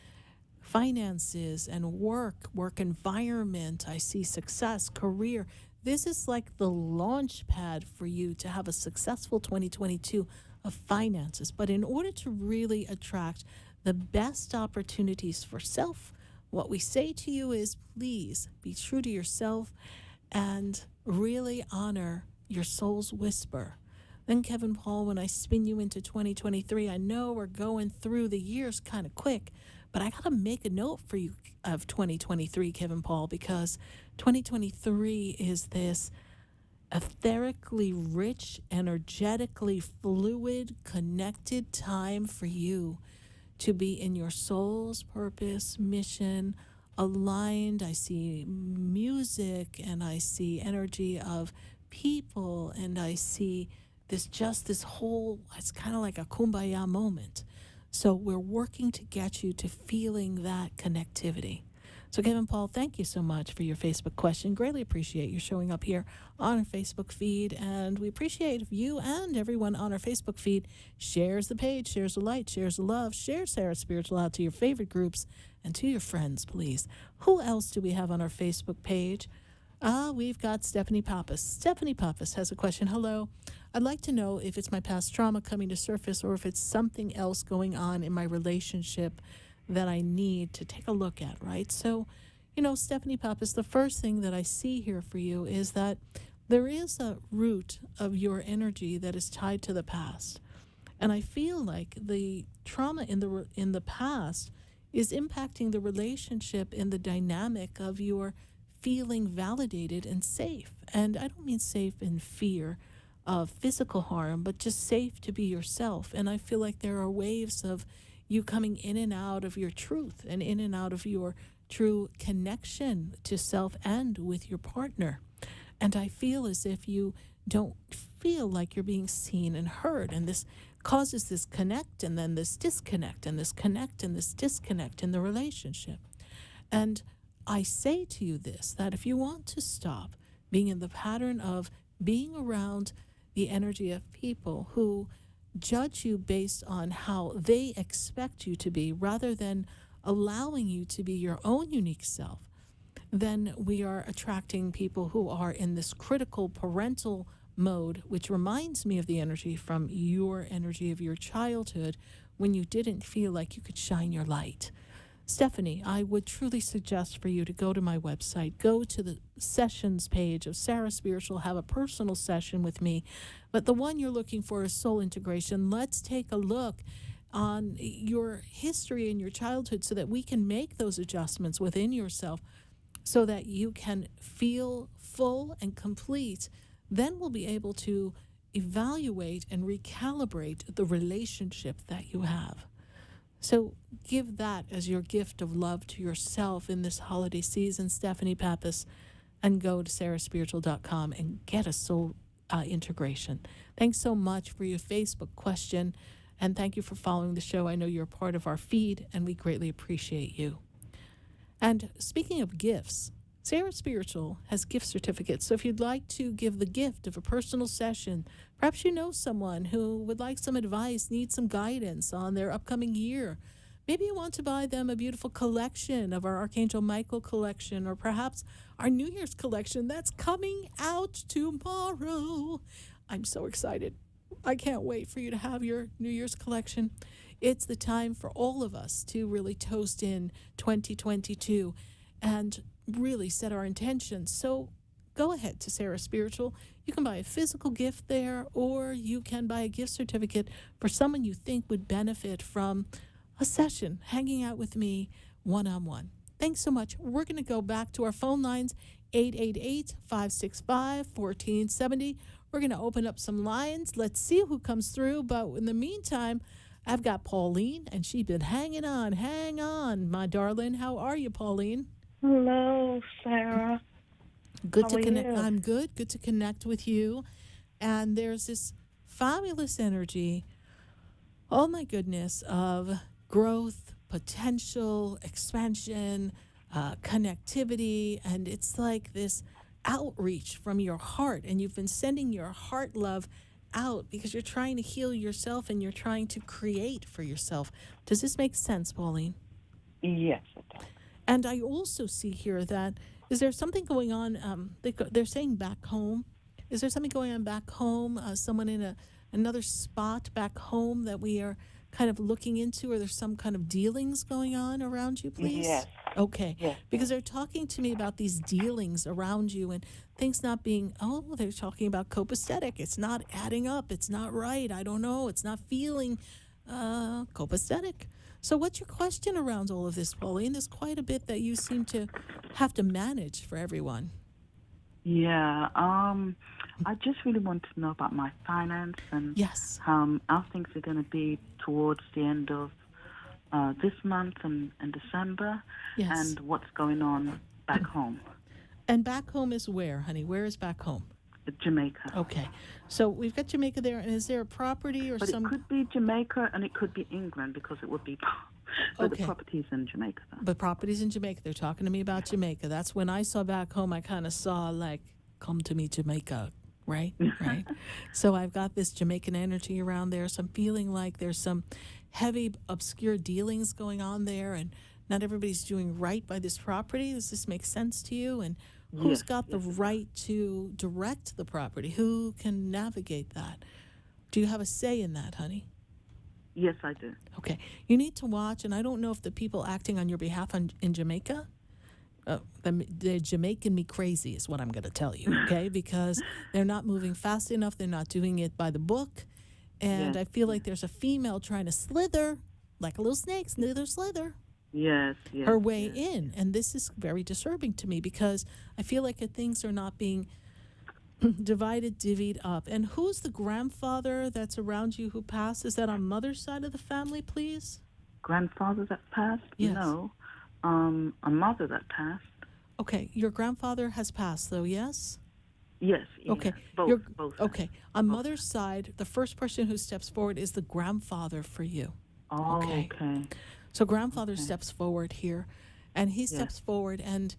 finances and work environment. I see success, career. This is like the launch pad for you to have a successful 2022 of finances. But in order to really attract the best opportunities for self, what we say to you is, please be true to yourself and really honor your soul's whisper. Then, Kevin Paul, when I spin you into 2023, I know we're going through the years kind of quick, but I got to make a note for you of 2023, Kevin Paul, because 2023 is this etherically rich, energetically fluid, connected time for you to be in your soul's purpose, mission, aligned. I see music and I see energy of people and I see this whole, it's kind of like a kumbaya moment. So we're working to get you to feeling that connectivity. So, Kevin Paul, thank you so much for your Facebook question. Greatly appreciate you showing up here on our Facebook feed. And we appreciate if you and everyone on our Facebook feed shares the page, shares the light, shares the love, shares Sarah Spiritual out to your favorite groups and to your friends, please. Who else do we have on our Facebook page? We've got Stephanie Pappas. Stephanie Pappas has a question. Hello. I'd like to know if it's my past trauma coming to surface or if it's something else going on in my relationship that I need to take a look at, right? So, Stephanie Pappas, the first thing that I see here for you is that there is a root of your energy that is tied to the past. And I feel like the trauma in the past is impacting the relationship in the dynamic of your feeling validated and safe. And I don't mean safe in fear of physical harm, but just safe to be yourself. And I feel like there are waves of you coming in and out of your truth and in and out of your true connection to self and with your partner. And I feel as if you don't feel like you're being seen and heard. And this causes this connect and then this disconnect and this connect and this disconnect in the relationship. And I say to you this, that if you want to stop being in the pattern of being around the energy of people who judge you based on how they expect you to be rather than allowing you to be your own unique self, then we are attracting people who are in this critical parental mode, which reminds me of the energy from your energy of your childhood when you didn't feel like you could shine your light. Stephanie, I would truly suggest for you to go to my website, go to the sessions page of Sarah Spiritual, have a personal session with me. But the one you're looking for is soul integration. Let's take a look on your history and your childhood so that we can make those adjustments within yourself so that you can feel full and complete. Then we'll be able to evaluate and recalibrate the relationship that you have. So give that as your gift of love to yourself in this holiday season, Stephanie Pappas, and go to sarahspiritual.com and get a soul integration. Thanks so much for your Facebook question, and thank you for following the show. I know you're a part of our feed, and we greatly appreciate you. And speaking of gifts, Sarah Spiritual has gift certificates. So if you'd like to give the gift of a personal session, perhaps you know someone who would like some advice, needs some guidance on their upcoming year. Maybe you want to buy them a beautiful collection of our Archangel Michael collection, or perhaps our New Year's collection that's coming out tomorrow. I'm so excited. I can't wait for you to have your New Year's collection. It's the time for all of us to really toast in 2022 and really set our intentions. So go ahead to Sarah Spiritual. You can buy a physical gift there, or you can buy a gift certificate for someone you think would benefit from a session, hanging out with me one-on-one. Thanks so much. We're going to go back to our phone lines, 888-565-1470. We're going to open up some lines. Let's see who comes through. But in the meantime, I've got Pauline, and she's been hanging on. Hang on, my darling. How are you, Pauline? Hello, Sarah. Good to connect. I'm good. Good to connect with you. And there's this fabulous energy, oh my goodness, of growth, potential, expansion, connectivity. And it's like this outreach from your heart. And you've been sending your heart love out because you're trying to heal yourself and you're trying to create for yourself. Does this make sense, Pauline? Yes, it does. And I also see here that, is there something going on, they're saying back home. Is there something going on back home, someone in another spot back home that we are kind of looking into, or there's some kind of dealings going on around you, please? Yes. Okay. Yes. Because they're talking to me about these dealings around you and things not being, they're talking about copacetic. It's not adding up. It's not right. I don't know. It's not feeling copacetic. So what's your question around all of this, Pauline? There's quite a bit that you seem to have to manage for everyone. Yeah. I just really want to know about my finance and Yes. how things are going to be towards the end of this month and December, Yes. and what's going on back home. And back home is where, honey? Where is back home? Jamaica. Okay. So we've got Jamaica there. And is there a property or But some... it could be Jamaica and it could be England because it would be... But the property's in Jamaica, though. But property's in Jamaica. They're talking to me about Jamaica. That's when I saw back home, I kind of saw, like, come to me, Jamaica, right? Right. So I've got this Jamaican energy around there. So I'm feeling like there's some heavy, obscure dealings going on there, and not everybody's doing right by this property. Does this make sense to you? And who's got the right to direct the property? Who can navigate that? Do you have a say in that, honey? Yes, I do. Okay. You need to watch, and I don't know if the people acting on your behalf in Jamaica, they're Jamaican me crazy is what I'm going to tell you, okay? Because they're not moving fast enough. They're not doing it by the book. And I feel like there's a female trying to slither, like a little snake, slither. Yes. Her way in. And this is very disturbing to me because I feel like things are not being divided, divvied up. And who's the grandfather that's around you who passed? Is that on mother's side of the family, please? Grandfather that passed? Yes. No. A mother that passed. Okay. Your grandfather has passed, though, yes? Yes. Okay. Both. Okay. On mother's side, the first person who steps forward is the grandfather for you. Oh, okay. So grandfather steps forward here, and he steps forward, and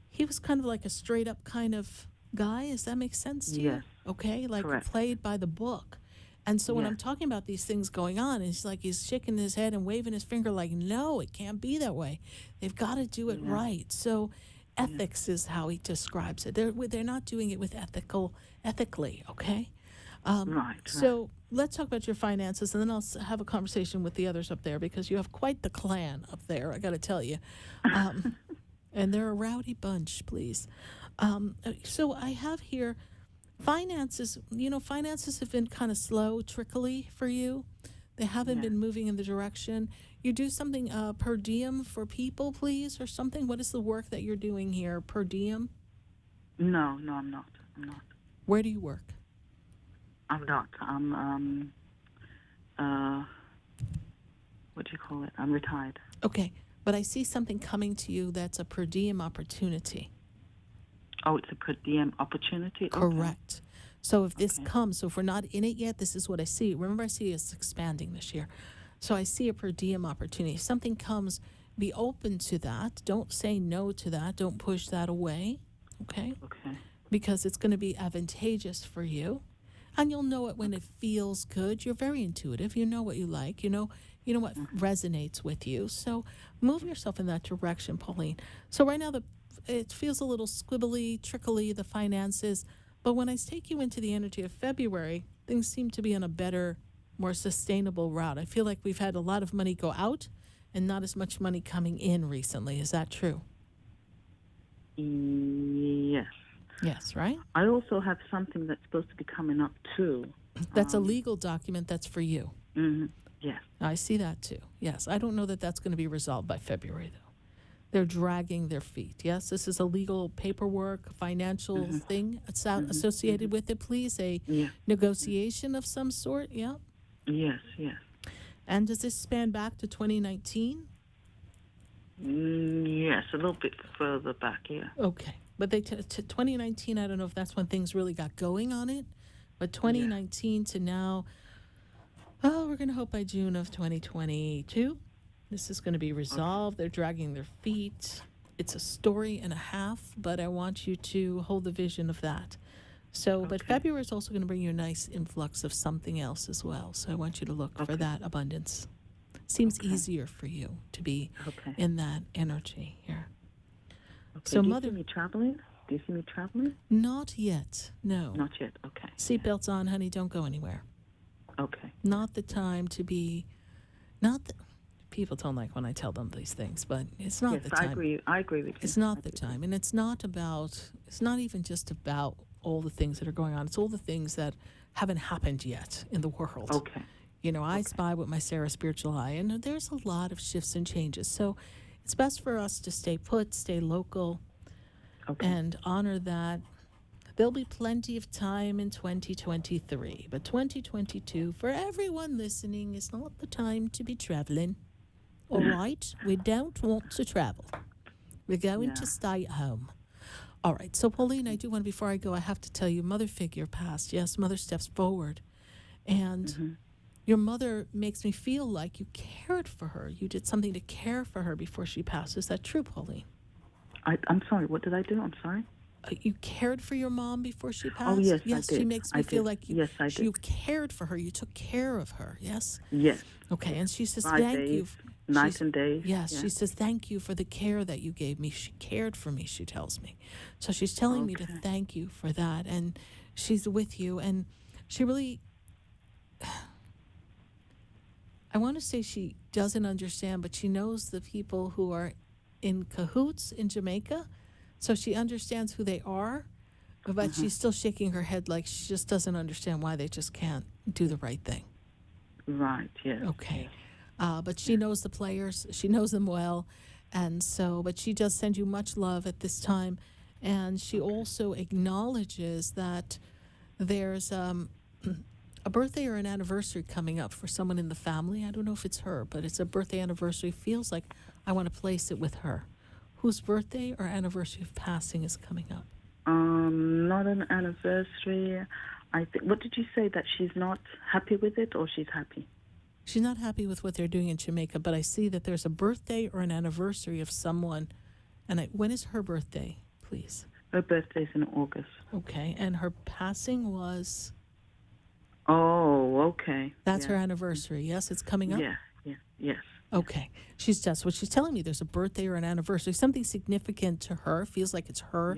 he was kind of like a straight-up kind of guy. Does that make sense to you? Okay, like played by the book. And so when I'm talking about these things going on, it's like he's shaking his head and waving his finger like, no, it can't be that way. They've got to do it right. So ethics is how he describes it. They're not doing it with ethically, okay? So let's talk about your finances, and then I'll have a conversation with the others up there because you have quite the clan up there, I got to tell you. And they're a rowdy bunch, please. So I have here finances. You know, finances have been kind of slow, trickly for you. They haven't been moving in the direction. You do something per diem for people, please, or something? What is the work that you're doing here, per diem? No, I'm not. Where do you work? I'm not. I'm, what do you call it? I'm retired. Okay, but I see something coming to you that's a per diem opportunity. Oh, it's a per diem opportunity? Correct. Okay. So if this comes, so if we're not in it yet, this is what I see. Remember, I see it's expanding this year. So I see a per diem opportunity. If something comes, be open to that. Don't say no to that. Don't push that away, okay? Okay. Because it's going to be advantageous for you. And you'll know it when it feels good. You're very intuitive. You know what you like. You know what resonates with you. So move yourself in that direction, Pauline. So right now, it feels a little squibbly, trickly, the finances. But when I take you into the energy of February, things seem to be on a better, more sustainable route. I feel like we've had a lot of money go out and not as much money coming in recently. Is that true? Yes. Yes, right? I also have something that's supposed to be coming up, too. That's a legal document that's for you. Mm-hmm. Yes. I see that, too. Yes. I don't know that that's going to be resolved by February, though. They're dragging their feet. Yes, this is a legal paperwork, financial thing associated with it, please. A negotiation of some sort, yeah? Yes. And does this span back to 2019? Yes, a little bit further back, yeah. Okay. But to 2019, I don't know if that's when things really got going on it. But 2019 to now, we're going to hope by June of 2022. This is going to be resolved. They're dragging their feet. It's a story and a half, but I want you to hold the vision of that. So, but February is also going to bring you a nice influx of something else as well. So I want you to look for that abundance. Seems easier for you to be in that energy here. Okay. So Do you see me traveling? Do you see me traveling? Not yet. No. Not yet. Okay. Seatbelts on, honey. Don't go anywhere. Okay. Not the time to be. People don't like when I tell them these things, but it's not the time. I agree with you. It's not the time, and it's not even just about all the things that are going on. It's all the things that haven't happened yet in the world. Okay. You know, I spy with my Sarah spiritual eye, and there's a lot of shifts and changes. So it's best for us to stay put, stay local, and honor that There'll be plenty of time in 2023, but 2022, for everyone listening, is not the time to be traveling. All right? We don't want to travel. We're going to stay at home. All right. So, Pauline, I do want, before I go, I have to tell you, mother figure passed. Yes, mother steps forward. And your mother makes me feel like you cared for her. You did something to care for her before she passed. Is that true, Pauline? I'm sorry, what did I do? I'm sorry. You cared for your mom before she passed? Oh, yes, yes, I did. She makes me feel like you, yes, I did. you cared for her. You took care of her, yes? Yes. Okay, and she says, 5 thank days, you. Night and day. Yes, yeah. she says, thank you for the care that you gave me. She cared for me, she tells me. So she's telling me to thank you for that. And she's with you. And she really, I want to say she doesn't understand, but she knows the people who are in cahoots in Jamaica. So she understands who they are, but she's still shaking her head like she just doesn't understand why they just can't do the right thing. Right, yes. Okay. But she knows the players. She knows them well. And so, but she does send you much love at this time. And she also acknowledges that there's a birthday or an anniversary coming up for someone in the family. I don't know if it's her, but it's a birthday anniversary. Feels like I want to place it with her. Whose birthday or anniversary of passing is coming up? Not an anniversary. I think. What did you say? That she's not happy with it, or she's happy? She's not happy with what they're doing in Jamaica, but I see that there's a birthday or an anniversary of someone. And when is her birthday, please? Her birthday's in August. Okay, and her passing was? Oh, okay. That's her anniversary. Yes, it's coming up. Yes. Okay, that's what she's telling me. There's a birthday or an anniversary, something significant to her. Feels like it's her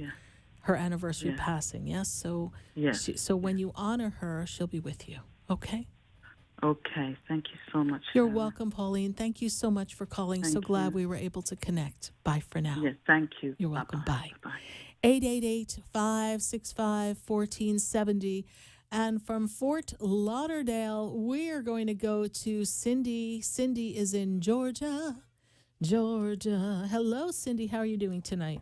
anniversary passing. Yes, so so when you honor her, she'll be with you. Okay. Okay, thank you so much. You're welcome, Pauline. Thank you so much for calling. So glad we were able to connect. Bye for now. Yes, thank you. You're welcome. Bye. Bye. 888-565-1470. And from Fort Lauderdale, we're going to go to Cindy. Cindy is in Georgia. Hello, Cindy. How are you doing tonight?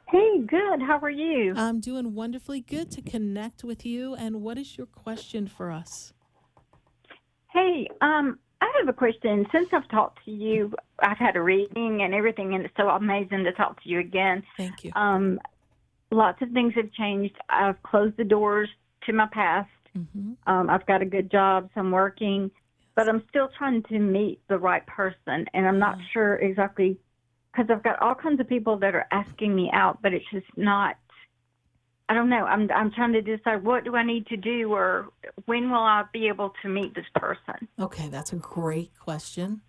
Hey, good. How are you? I'm doing wonderfully good to connect with you. And what is your question for us? Hey, I have a question. Since I've talked to you, I've had a reading and everything, and it's so amazing to talk to you again. Thank you. Lots of things have changed. I've closed the doors to my past. I've got a good job, so I'm working, but I'm still trying to meet the right person, and I'm not sure exactly, because I've got all kinds of people that are asking me out, but it's just not, I don't know. I'm trying to decide, what do I need to do, or when will I be able to meet this person? Okay, that's a great question.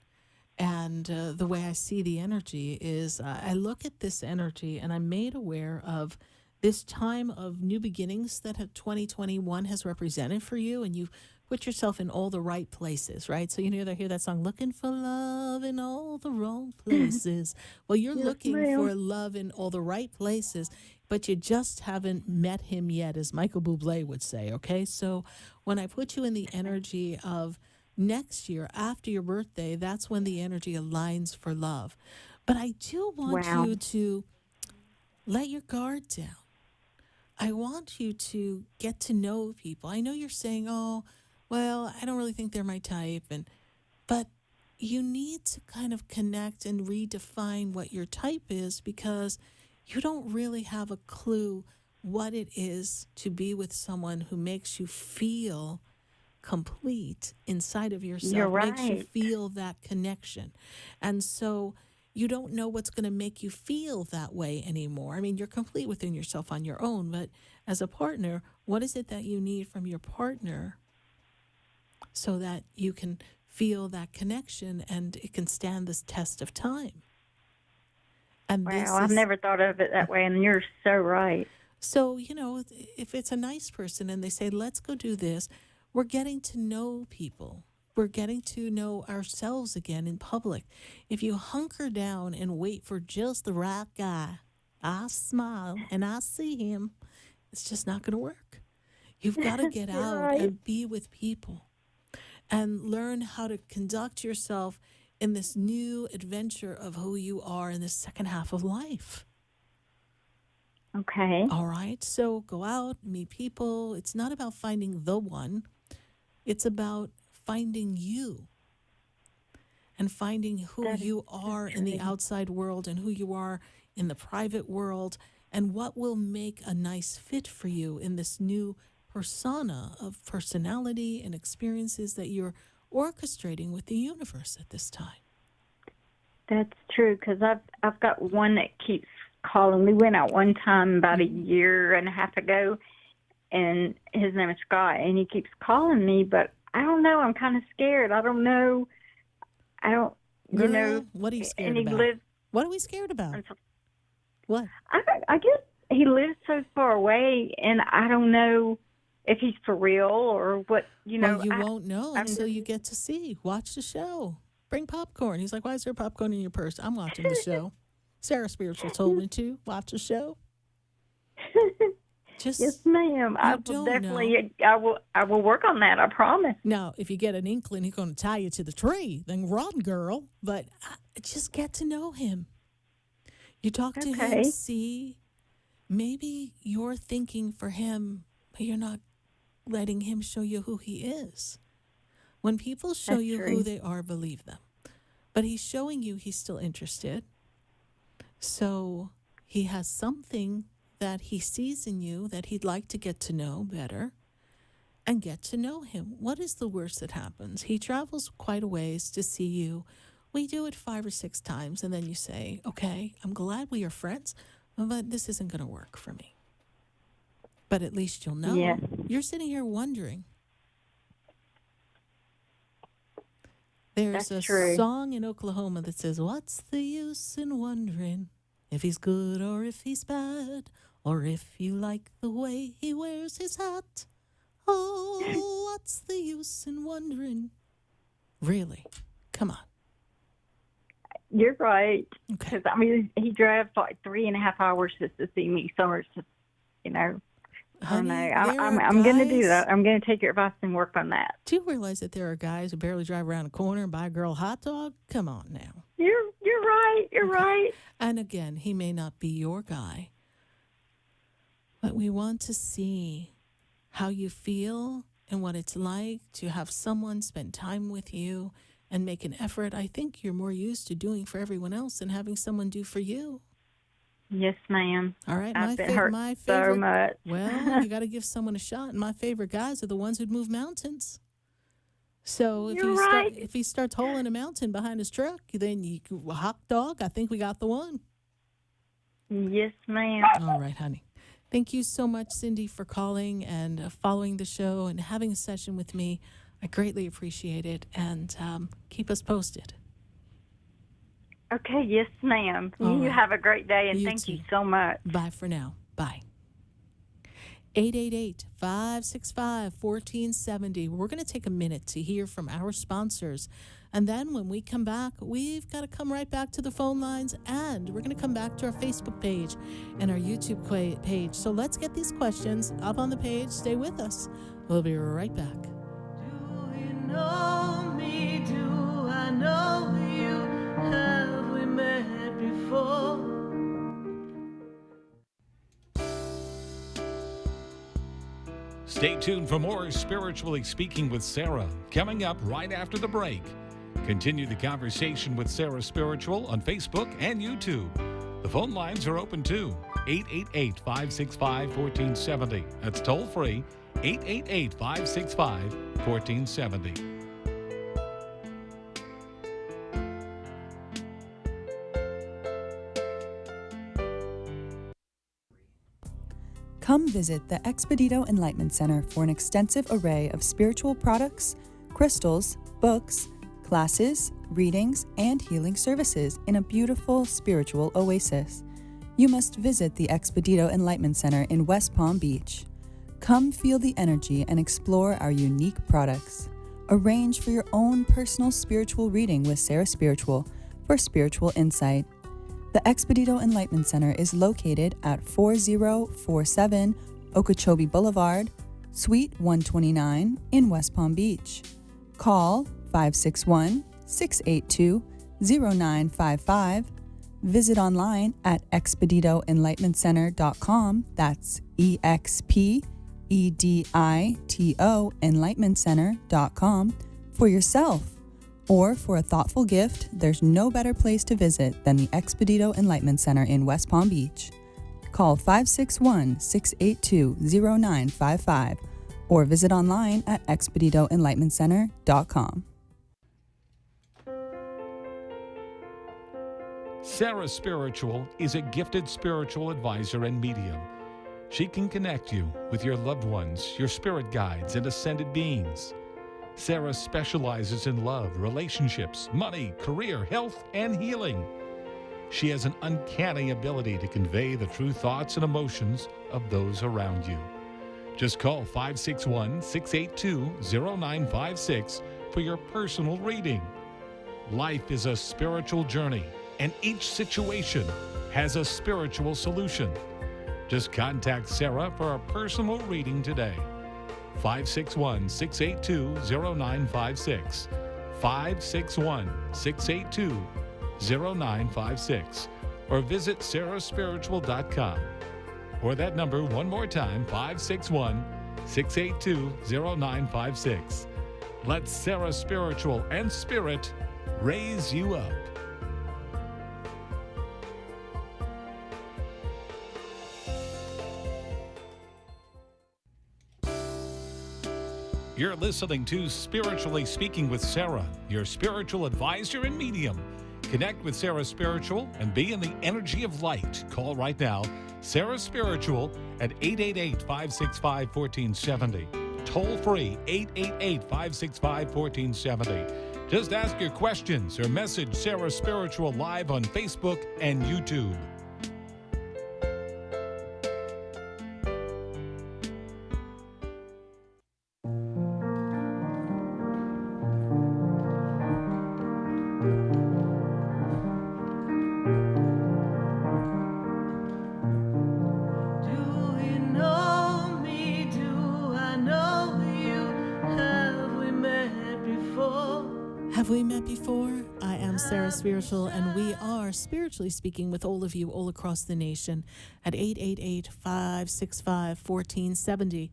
And the way I see the energy is I look at this energy and I'm made aware of this time of new beginnings that 2021 has represented for you, and you've put yourself in all the right places, right? So you hear that song, looking for love in all the wrong places. Well, you're looking for love in all the right places, but you just haven't met him yet, as Michael Bublé would say, okay? So when I put you in the energy of next year, after your birthday, that's when the energy aligns for love. But I do want you to let your guard down. I want you to get to know people. I know you're saying, oh, well, I don't really think they're my type, but you need to kind of connect and redefine what your type is, because you don't really have a clue what it is to be with someone who makes you feel complete inside of yourself. You're right. Makes you feel that connection. And so you don't know what's going to make you feel that way anymore. I mean, you're complete within yourself on your own, but as a partner, what is it that you need from your partner so that you can feel that connection and it can stand this test of time? And I've never thought of it that way, and you're so right. So, if it's a nice person and they say, let's go do this, we're getting to know people. We're getting to know ourselves again in public. If you hunker down and wait for just the right guy, I smile and I see him, it's just not going to work. You've got to get out and be with people and learn how to conduct yourself in this new adventure of who you are in the second half of life. Okay. All right. So go out, meet people. It's not about finding the one, it's about finding you and finding who That is you so are in the true. outside world and who you are in the private world and what will make a nice fit for you in this new persona of personality and experiences that you're orchestrating with the universe at this time. That's true, because I've got one that keeps calling. We went out one time about a year and a half ago, and his name is Scott, and he keeps calling me, but I don't know. I'm kind of scared. I don't know. I don't, Girl, you know. what are you scared and he about? lives, What are we scared about? What? I guess he lives so far away, and I don't know if he's for real or what, you know. Well, you won't know until you get to see. Watch the show. Bring popcorn. He's like, why is there popcorn in your purse? I'm watching the show. Sarah Spiritual told me to watch the show. Just yes, ma'am. I will definitely. I will work on that. I promise. Now, if you get an inkling, he's going to tie you to the tree. Then run, girl. But just get to know him. You talk to him. See, maybe you're thinking for him, but you're not letting him show you who he is. When people show you who they are, believe them. But he's showing you he's still interested. So he has something that he sees in you that he'd like to get to know better and get to know him. What is the worst that happens? He travels quite a ways to see you. We do it 5 or 6 times, and then you say, okay, I'm glad we are friends, but this isn't going to work for me. But at least you'll know. Yeah. You're sitting here wondering. There's a song in Oklahoma that says, what's the use in wondering if he's good or if he's bad, or if you like the way he wears his hat? Oh, what's the use in wondering? Really? Come on. You're right. Because, I mean, he drives like 3.5 hours just to see me. So it's just, you know, Honey, I'm going to do that. I'm going to take your advice and work on that. Do you realize that there are guys who barely drive around a corner and buy a girl a hot dog? Come on now. You're right. You're right. And again, he may not be your guy, but we want to see how you feel and what it's like to have someone spend time with you and make an effort. I think you're more used to doing for everyone else than having someone do for you. Yes, ma'am. All right, I've been hurt my favorite. So much. Well, you got to give someone a shot. And my favorite guys are the ones who'd move mountains. So if he starts hauling a mountain behind his truck, then you hot dog. I think we got the one. Yes, ma'am. All right, honey. Thank you so much, Cindy, for calling and following the show and having a session with me. I greatly appreciate it, and keep us posted. Okay, yes, ma'am. All You right. have a great day, and You thank you too. so much. Bye for now. Bye. 888-565-1470. We're going to take a minute to hear from our sponsors. And then when we come back, we've got to come right back to the phone lines, and we're going to come back to our Facebook page and our YouTube page. So let's get these questions up on the page. Stay with us. We'll be right back. Know me, do I know you? Have we met before? Stay tuned for more Spiritually Speaking with Sarah, coming up right after the break. Continue the conversation with Sarah Spiritual on Facebook and YouTube. The phone lines are open too. 888-565-1470. That's toll free. 888-565-1470. Come visit the Expedito Enlightenment Center for an extensive array of spiritual products, crystals, books, classes, readings, and healing services in a beautiful spiritual oasis. You must visit the Expedito Enlightenment Center in West Palm Beach. Come feel the energy and explore our unique products. Arrange for your own personal spiritual reading with Sarah Spiritual for spiritual insight. The Expedito Enlightenment Center is located at 4047 Okeechobee Boulevard, Suite 129 in West Palm Beach. Call 561-682-0955. Visit online at expeditoenlightenmentcenter.com. That's EXPEDITO enlightenmentcenter.com for yourself. Or for a thoughtful gift, there's no better place to visit than the Expedito Enlightenment Center in West Palm Beach. Call 561-682-0955 or visit online at expeditoenlightenmentcenter.com. Sarah Spiritual is a gifted spiritual advisor and medium. She can connect you with your loved ones, your spirit guides, and ascended beings. Sarah specializes in love, relationships, money, career, health, and healing. She has an uncanny ability to convey the true thoughts and emotions of those around you. Just call 561-682-0956 for your personal reading. Life is a spiritual journey, and each situation has a spiritual solution. Just contact Sarah for a personal reading today. 561-682-0956. 561-682-0956. Or visit sarahspiritual.com. Or that number one more time, 561-682-0956. Let Sarah Spiritual and Spirit raise you up. You're listening to Spiritually Speaking with Sarah, your spiritual advisor and medium. Connect with Sarah Spiritual and be in the energy of light. Call right now, Sarah Spiritual at 888-565-1470. Toll free, 888-565-1470. Just ask your questions or message Sarah Spiritual live on Facebook and YouTube. Have we met before? I am Sarah Spiritual, and we are spiritually speaking with all of you all across the nation at 888-565-1470.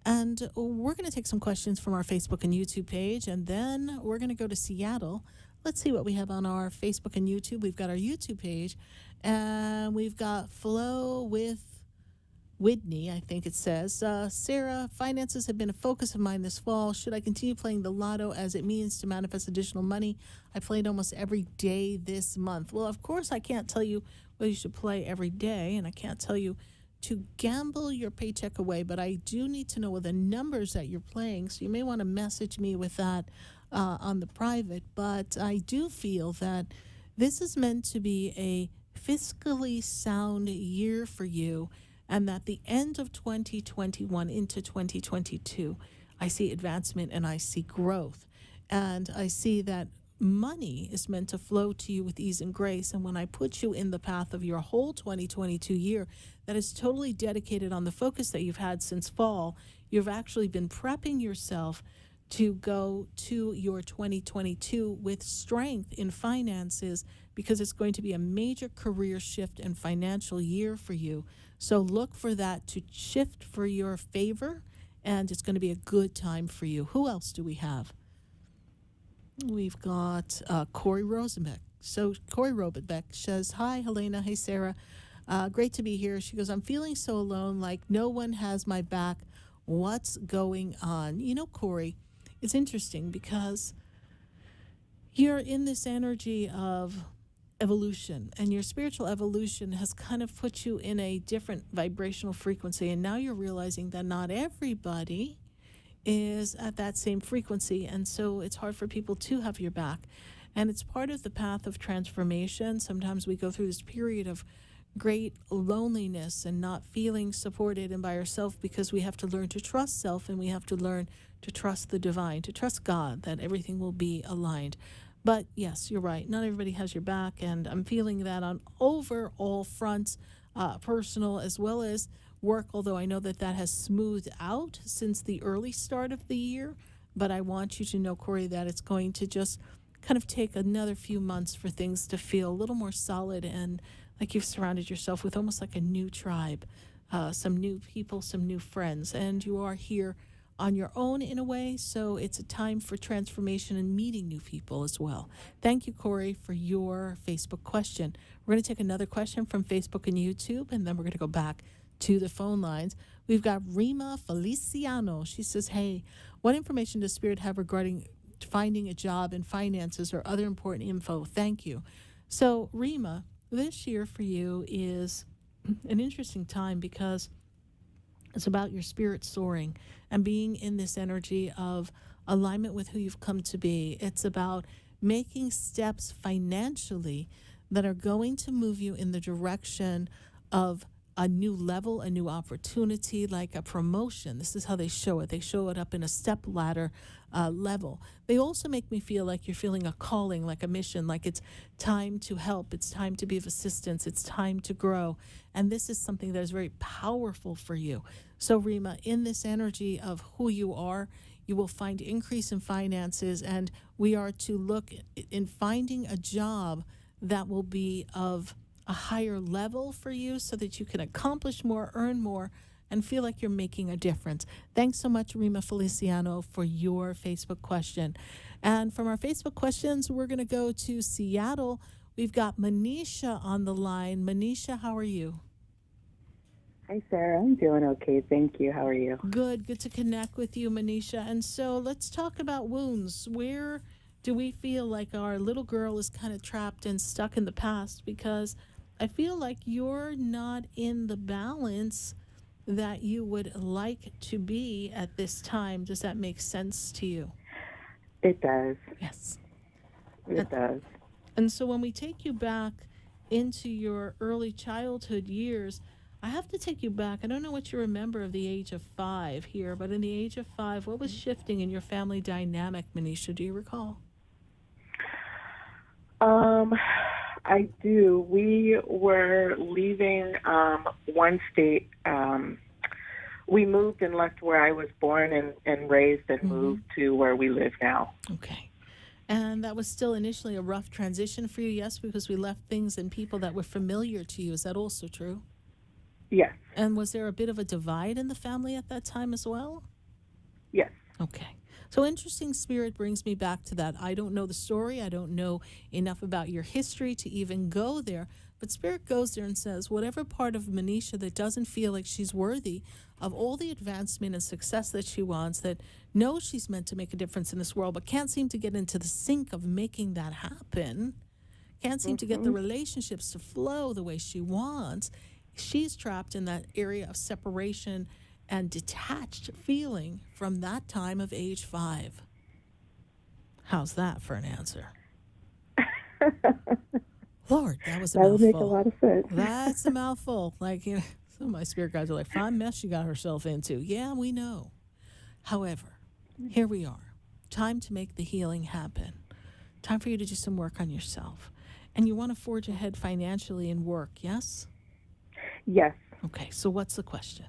And we're going to take some questions from our Facebook and YouTube page, and then we're going to go to Seattle. Let's see what we have on our Facebook and YouTube. We've got our YouTube page, and we've got Flow with Whitney, I think it says. Sarah, finances have been a focus of mine this fall. Should I continue playing the lotto as it means to manifest additional money? I played almost every day this month. Well, of course, I can't tell you whether you should play every day, and I can't tell you to gamble your paycheck away, but I do need to know what the numbers that you're playing, so you may want to message me with that on the private. But I do feel that this is meant to be a fiscally sound year for you, and that the end of 2021 into 2022, I see advancement and I see growth. And I see that money is meant to flow to you with ease and grace. And when I put you in the path of your whole 2022 year that is totally dedicated on the focus that you've had since fall, you've actually been prepping yourself to go to your 2022 with strength in finances, because it's going to be a major career shift and financial year for you. So look for that to shift for your favor, and it's going to be a good time for you. Who else do we have? We've got Corey Rosenbeck. So Corey Rosenbeck says, hi, Helena. Hey, Sarah. Great to be here. She goes, I'm feeling so alone, like no one has my back. What's going on? You know, Corey, it's interesting because you're in this energy of evolution, and your spiritual evolution has kind of put you in a different vibrational frequency, and now you're realizing that not everybody is at that same frequency, and so it's hard for people to have your back. And it's part of the path of transformation. Sometimes we go through this period of great loneliness and not feeling supported and by ourselves, because we have to learn to trust self, and we have to learn to trust the divine, to trust God, that everything will be aligned. But yes, you're right. Not everybody has your back, and I'm feeling that on over all fronts, personal as well as work, although I know that that has smoothed out since the early start of the year. But I want you to know, Corey, that it's going to just kind of take another few months for things to feel a little more solid and like you've surrounded yourself with almost like a new tribe, some new people, some new friends, and you are here on your own in a way, so it's a time for transformation and meeting new people as well. Thank you, Corey, for your Facebook question. We're going to take another question from Facebook and YouTube, and then we're going to go back to the phone lines. We've got Rima Feliciano. She says, hey, what information does Spirit have regarding finding a job and finances or other important info? Thank you. So, Rima, this year for you is an interesting time because it's about your spirit soaring and being in this energy of alignment with who you've come to be. It's about making steps financially that are going to move you in the direction of a new level, a new opportunity, like a promotion. This is how they show it. They show it up in a step ladder level. They also make me feel like you're feeling a calling, like a mission, like it's time to help. It's time to be of assistance. It's time to grow. And this is something that is very powerful for you. So, Rima, in this energy of who you are, you will find increase in finances, and we are to look in finding a job that will be of a higher level for you so that you can accomplish more, earn more, and feel like you're making a difference. Thanks so much, Rima Feliciano, for your Facebook question. And from our Facebook questions, we're going to go to Seattle. We've got Manisha on the line. Manisha, how are you? Hi, Sarah. I'm doing okay. Thank you. How are you? Good to connect with you, Manisha. And so let's talk about wounds. Where do we feel like our little girl is kind of trapped and stuck in the past? Because I feel like you're not in the balance that you would like to be at this time. Does that make sense to you? It does. Yes. It does. And so when we take you back into your early childhood years, I have to take you back. I don't know what you remember of the age of 5 here, but in the age of 5, what was shifting in your family dynamic, Manisha? Do you recall? I do. We were leaving one state. We moved and left where I was born and raised and moved to where we live now. Okay. And that was still initially a rough transition for you, yes, because we left things and people that were familiar to you. Is that also true? Yes. And was there a bit of a divide in the family at that time as well? Yes. Okay. So interesting spirit brings me back to that. I don't know the story. I don't know enough about your history to even go there. But spirit goes there and says, whatever part of Manisha that doesn't feel like she's worthy of all the advancement and success that she wants, that knows she's meant to make a difference in this world, but can't seem to get into the sync of making that happen, can't seem to get the relationships to flow the way she wants, she's trapped in that area of separation and detached feeling from that time of age 5. How's that for an answer? Lord, that was a mouthful. That would make a lot of sense. That's a mouthful. Like, you know, some of my spirit guides are like, fine mess she got herself into. Yeah, we know. However, here we are. Time to make the healing happen. Time for you to do some work on yourself. And you want to forge ahead financially in work, yes? Yes. Okay, so what's the question?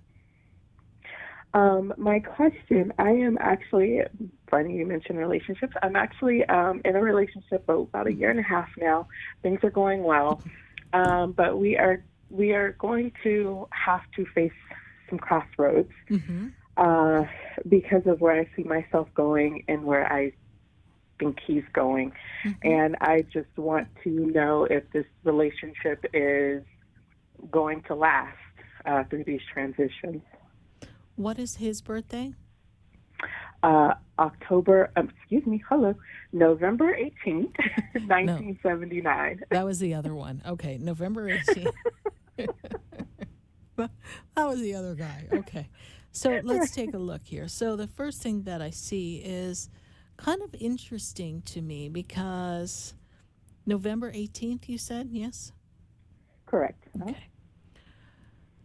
My question, I am actually, funny you mentioned relationships. I'm actually in a relationship for about a year and a half now. Things are going well. But we are going to have to face some crossroads because of where I see myself going and where I think he's going. And I just want to know if this relationship is going to last through these transitions. What is his birthday? November 18th, 1979. No, that was the other one. Okay, November 18th. That was the other guy. Okay. So let's take a look here. So the first thing that I see is kind of interesting to me because November 18th, you said, yes? Correct. Okay.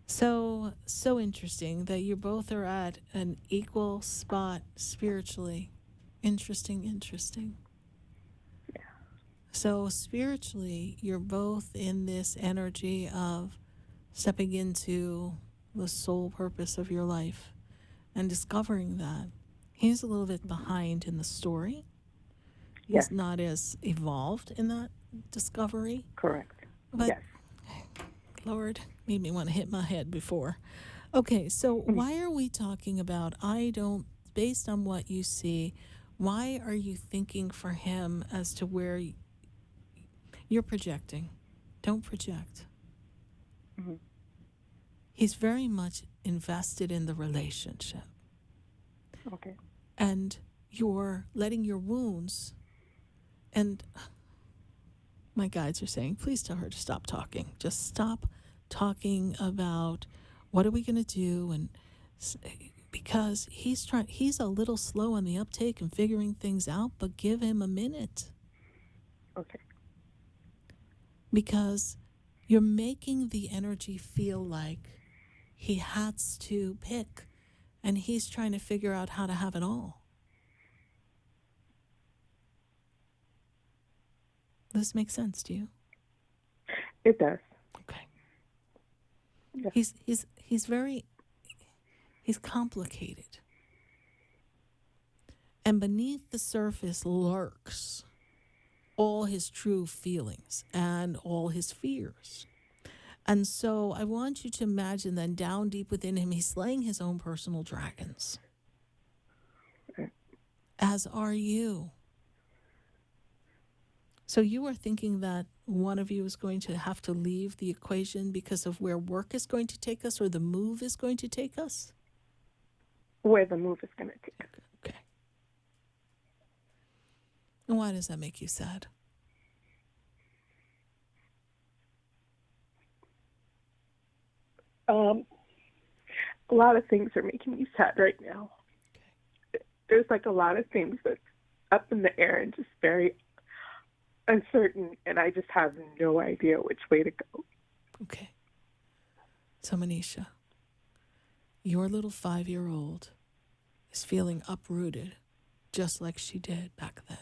So interesting that you both are at an equal spot spiritually. Interesting. Yeah. So spiritually, you're both in this energy of stepping into the sole purpose of your life and discovering that. He's a little bit behind in the story. He's not as evolved in that discovery. Correct. But, yes. Lord, made me want to hit my head before. Okay, so why are we talking about, based on what you see, why are you thinking for him as to where you're projecting? Don't project. Mm-hmm. He's very much invested in the relationship. Okay. And you're letting your wounds, and my guides are saying, please tell her to stop talking. Just stop talking about what are we going to do, and because he's a little slow on the uptake and figuring things out, but give him a minute. Okay. Because you're making the energy feel like he has to pick, and he's trying to figure out how to have it all. Does this make sense to you? It does. Okay. Yeah. He's complicated. And beneath the surface lurks all his true feelings and all his fears. And so I want you to imagine that down deep within him, he's slaying his own personal dragons. Okay. As are you. So you are thinking that one of you is going to have to leave the equation because of where work is going to take us, or the move is going to take us? Where the move is going to take us. Okay. And why does that make you sad? A lot of things are making me sad right now. Okay. There's like a lot of things that's up in the air and just very uncertain, and I just have no idea which way to go. Okay. So, Manisha, your little 5-year-old is feeling uprooted just like she did back then.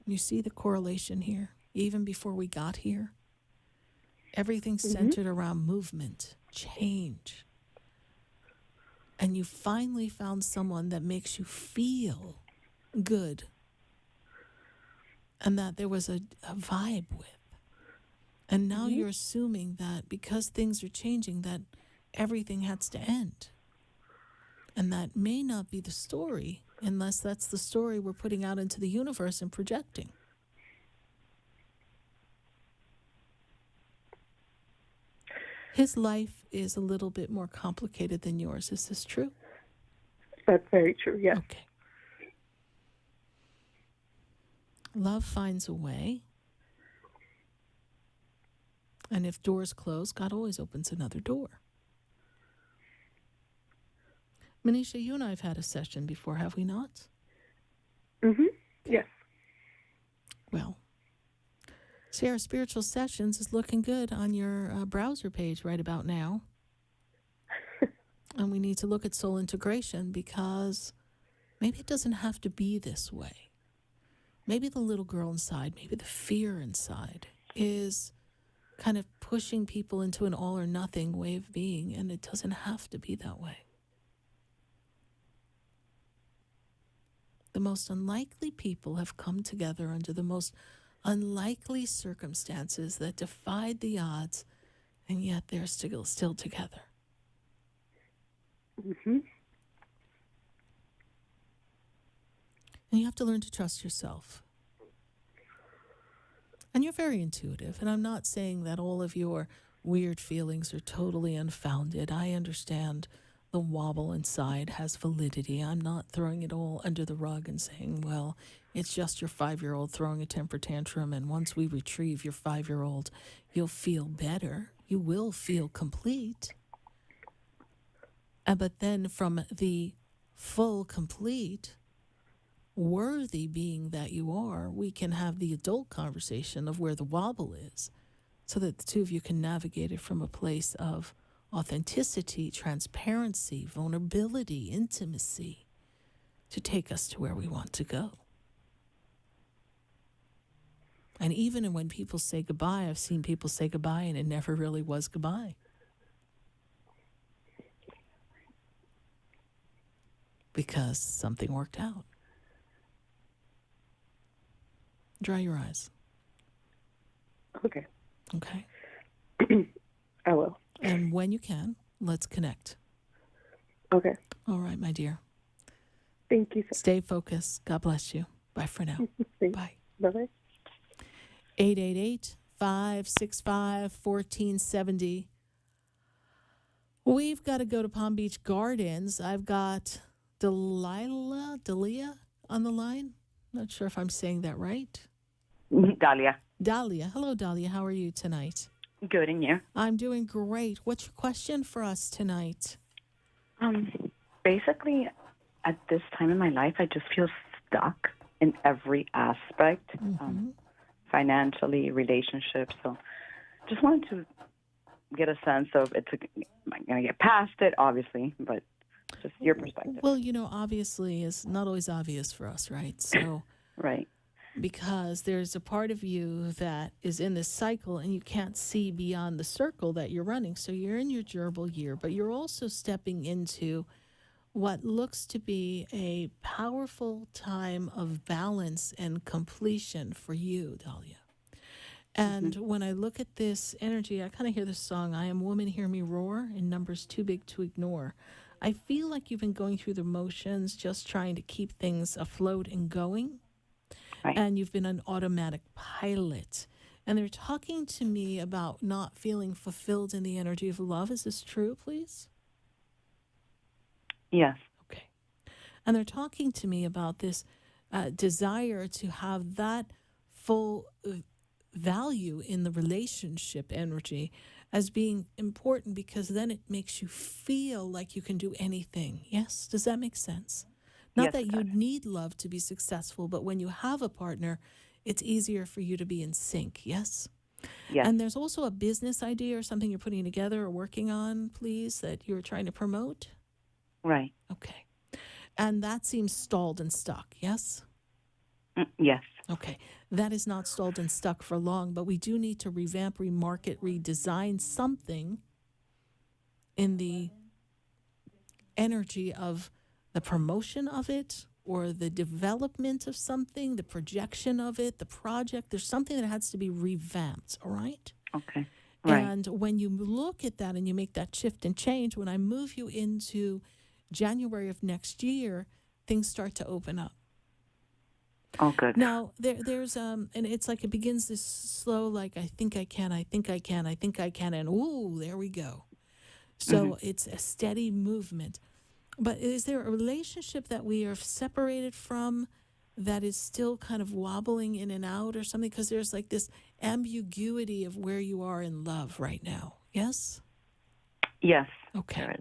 You see the correlation here, even before we got here? Everything's centered around movement, change. And you finally found someone that makes you feel good and that there was a vibe with. And now you're assuming that because things are changing, that everything has to end. And that may not be the story, unless that's the story we're putting out into the universe and projecting. His life is a little bit more complicated than yours. Is this true? That's very true, yes. Okay. Love finds a way. And if doors close, God always opens another door. Manisha, you and I have had a session before, have we not? Yes. Well, Sarah, Spiritual Sessions is looking good on your browser page right about now. And we need to look at soul integration, because maybe it doesn't have to be this way. Maybe the little girl inside, maybe the fear inside is kind of pushing people into an all or nothing way of being, and it doesn't have to be that way. The most unlikely people have come together under the most unlikely circumstances that defied the odds, and yet they're still together. And you have to learn to trust yourself. And you're very intuitive, and I'm not saying that all of your weird feelings are totally unfounded. I understand the wobble inside has validity. I'm not throwing it all under the rug and saying, well, it's just your 5-year-old throwing a temper tantrum, and once we retrieve your 5-year-old, you'll feel better. You will feel complete. But then from the full, complete, worthy being that you are, we can have the adult conversation of where the wobble is, so that the two of you can navigate it from a place of authenticity, transparency, vulnerability, intimacy, to take us to where we want to go. And even when people say goodbye, I've seen people say goodbye and it never really was goodbye. Because something worked out. Dry your eyes. Okay. Okay. I will. And when you can, let's connect. Okay. All right, my dear. Thank you. Stay focused. God bless you. Bye for now. Bye. Bye-bye. 888-565-1470. We've got to go to Palm Beach Gardens. I've got Dalia on the line. Not sure if I'm saying that right. Dahlia. Dahlia. Hello, Dahlia. How are you tonight? Good, and you? I'm doing great. What's your question for us tonight? Basically, at this time in my life, I just feel stuck in every aspect, financially, relationships. So just wanted to get a sense of am I going to get past it, obviously, but just your perspective. Well, obviously is not always obvious for us, right? So, right. Because there's a part of you that is in this cycle and you can't see beyond the circle that you're running. So you're in your gerbil year, but you're also stepping into what looks to be a powerful time of balance and completion for you, Dahlia. And when I look at this energy, I kind of hear the song, I Am Woman, Hear Me Roar, in Numbers Too Big to Ignore. I feel like you've been going through the motions, just trying to keep things afloat and going. Right. And you've been an automatic pilot. And they're talking to me about not feeling fulfilled in the energy of love. Is this true, please? Yes. Okay. And they're talking to me about this desire to have that full value in the relationship energy as being important, because then it makes you feel like you can do anything. Yes? Does that make sense? Not that you need love to be successful, but when you have a partner, it's easier for you to be in sync. Yes? Yes. And there's also a business idea or something you're putting together or working on, please, that you're trying to promote? Right. Okay. And that seems stalled and stuck, yes? Yes. Okay. That is not stalled and stuck for long, but we do need to revamp, remarket, redesign something in the energy of the promotion of it or the development of something, the projection of it, the project. There's something that has to be revamped, all right? Okay. Right. And when you look at that and you make that shift and change, when I move you into January of next year, things start to open up. Oh, good. Now, there's, and it's like it begins this slow, like, I think I can, and ooh, there we go. So it's a steady movement. But is there a relationship that we are separated from that is still kind of wobbling in and out or something? Because there's like this ambiguity of where you are in love right now. Yes? Yes. Okay.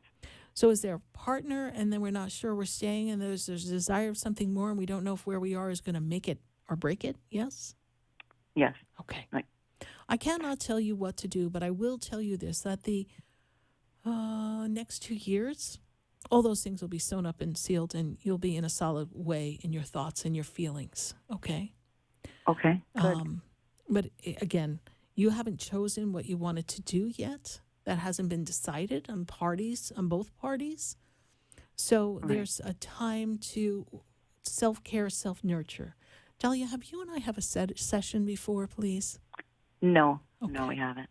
So is there a partner and then we're not sure we're staying and there's a desire of something more and we don't know if where we are is going to make it or break it? Yes? Yes. Okay. Right. I cannot tell you what to do, but I will tell you this, that the next 2 years, all those things will be sewn up and sealed, and you'll be in a solid way in your thoughts and your feelings, okay? Okay, good. But again, you haven't chosen what you wanted to do yet. That hasn't been decided on both parties. So there's a time to self-care, self-nurture. Dahlia, have you and I have a session before, please? No. Okay. No, we haven't.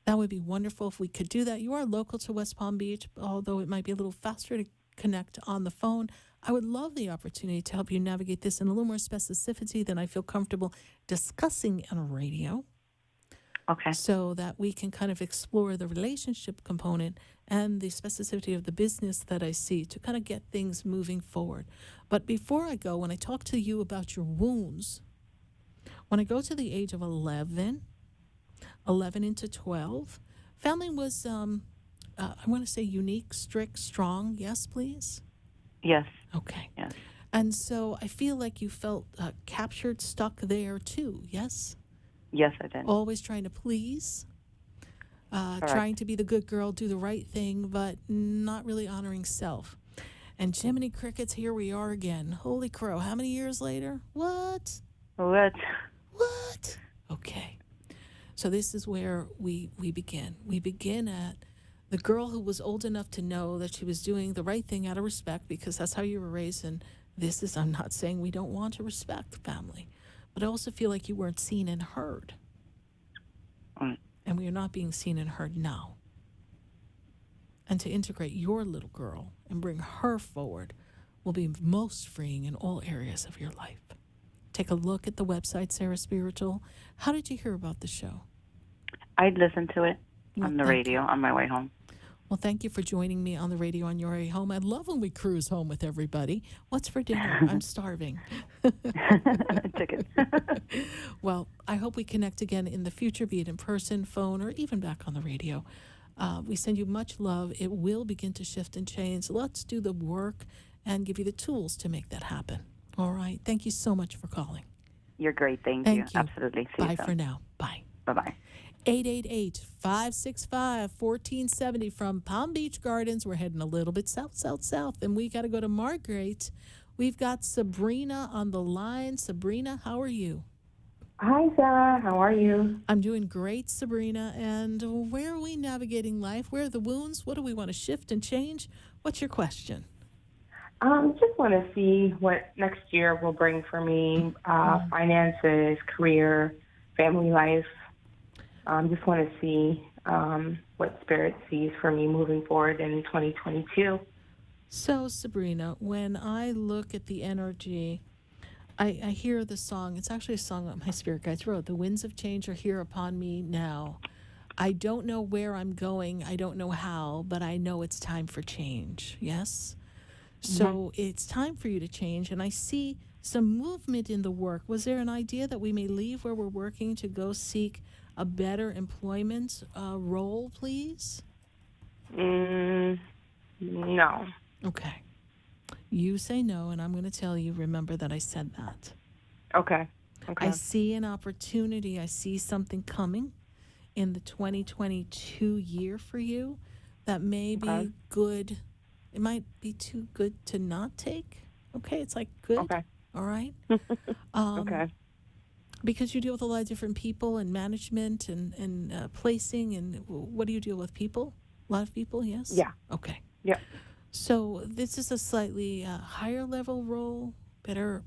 That would be wonderful if we could do that. You are local to West Palm Beach, although it might be a little faster to connect on the phone. I would love the opportunity to help you navigate this in a little more specificity than I feel comfortable discussing on radio. Okay. So that we can kind of explore the relationship component and the specificity of the business that I see to kind of get things moving forward. But before I go, when I talk to you about your wounds, when I go to the age of 11 into 12, family was, I want to say unique, strict, strong. Yes, please? Yes. Okay. Yes. And so I feel like you felt captured, stuck there too. Yes? Yes, I did. Always trying to please, trying to be the good girl, do the right thing, but not really honoring self. And Jiminy Crickets, here we are again. Holy crow, how many years later? What? Okay. So this is where we begin. We begin at the girl who was old enough to know that she was doing the right thing out of respect, because that's how you were raised. And this is, I'm not saying we don't want to respect family, but I also feel like you weren't seen and heard. And we are not being seen and heard now. And to integrate your little girl and bring her forward will be most freeing in all areas of your life. Take a look at the website, Sarah Spiritual. How did you hear about the show? I'd listen to it on the radio on my way home. Well, thank you for joining me on the radio on your way home. I love when we cruise home with everybody. What's for dinner? I'm starving. Chicken. Well, I hope we connect again in the future, be it in person, phone, or even back on the radio. We send you much love. It will begin to shift and change. Let's do the work and give you the tools to make that happen. All right. Thank you so much for calling. You're great. Thank you. Absolutely. See Bye you soon. for now. Bye. Bye-bye. 888-565-1470 from Palm Beach Gardens. We're heading a little bit south, and we got to go to Margate. We've got Sabrina on the line. Sabrina, how are you? Hi, Sarah. How are you? I'm doing great, Sabrina. And where are we navigating life? Where are the wounds? What do we want to shift and change? What's your question? Just want to see what next year will bring for me, finances, career, family life. Just want to see what Spirit sees for me moving forward in 2022. So, Sabrina, when I look at the energy, I hear the song. It's actually a song that my spirit guides wrote. The winds of change are here upon me now. I don't know where I'm going. I don't know how, but I know it's time for change. Yes? So it's time for you to change. And I see some movement in the work. Was there an idea that we may leave where we're working to go seek a better employment role, please? No. Okay. You say no, and I'm going to tell you, remember that I said that. Okay. I see an opportunity. I see something coming in the 2022 year for you that may be good. It might be too good to not take. Okay, it's like good. Okay. All right. Okay. Because you deal with a lot of different people and management and placing, and what do you deal with? People? A lot of people, yes? Yeah. Okay. Yeah. So this is a slightly higher level role, better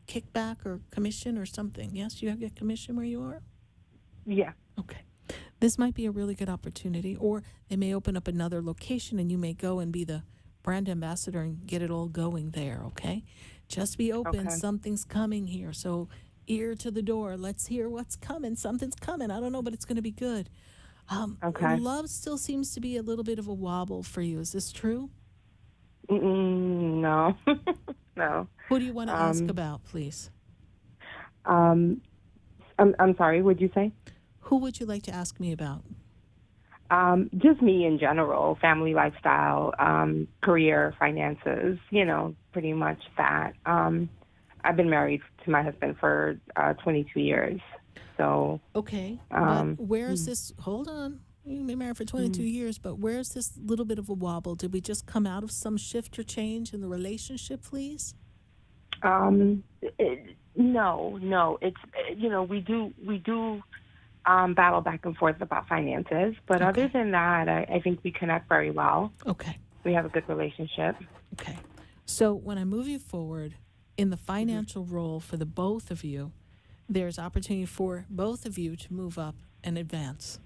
kickback or commission or something. Yes, you have your commission where you are? Yeah. Okay. This might be a really good opportunity, or they may open up another location and you may go and be the brand ambassador and get it all going there, okay? Just be open. Okay. Something's coming here. So ear to the door. Let's hear what's coming. Something's coming. I don't know, but it's going to be good. Love still seems to be a little bit of a wobble for you. Is this true? No. No. Who do you want to ask about, please? I'm sorry, what'd you say? Who would you like to ask me about? Just me in general, family lifestyle, career, finances, pretty much that. I've been married to my husband for 22 years. So. Okay. But where is this? Hold on. You've been married for 22 years, but where's this little bit of a wobble? Did we just come out of some shift or change in the relationship, please? No. It's, we do battle back and forth about finances, but other than that, I think we connect very well. Okay. We have a good relationship. Okay. So when I move you forward in the financial role for the both of you, there's opportunity for both of you to move up and advance.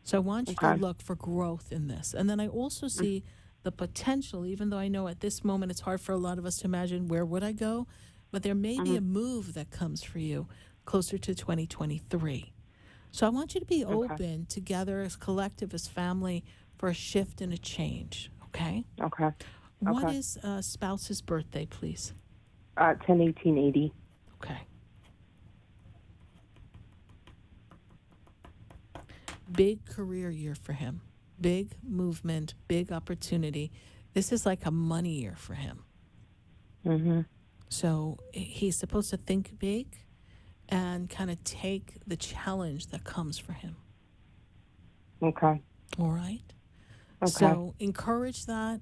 So I want you to look for growth in this. And then I also see the potential, even though I know at this moment it's hard for a lot of us to imagine where would I go, but there may be a move that comes for you closer to 2023. So I want you to be open together as collective, as family, for a shift and a change, okay? Okay. What is spouse's birthday, please? 10/18/80. Okay. Big career year for him. Big movement, big opportunity. This is like a money year for him. So he's supposed to think big and kind of take the challenge that comes for him. Okay. All right? Okay. So encourage that.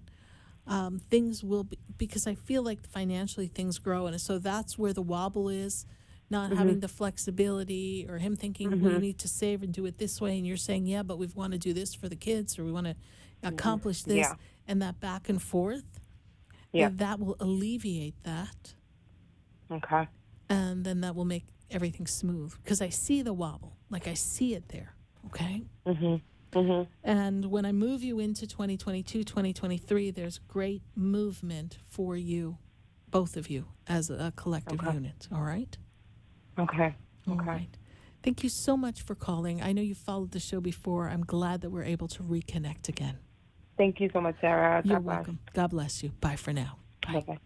Things will be, because I feel like financially things grow, and so that's where the wobble is, not having the flexibility, or him thinking we need to save and do it this way, and you're saying, yeah, but we want to do this for the kids, or we want to accomplish this, and that back and forth, that will alleviate that. Okay. And then that will make everything smooth because I see the wobble, like I see it there, okay? And when I move you into 2022, 2023, there's great movement for you, both of you, as a collective unit, all right? Okay. All right. Thank you so much for calling. I know you followed the show before. I'm glad that we're able to reconnect again. Thank you so much, Sarah. You're welcome. God bless you. Bye for now. Bye-bye.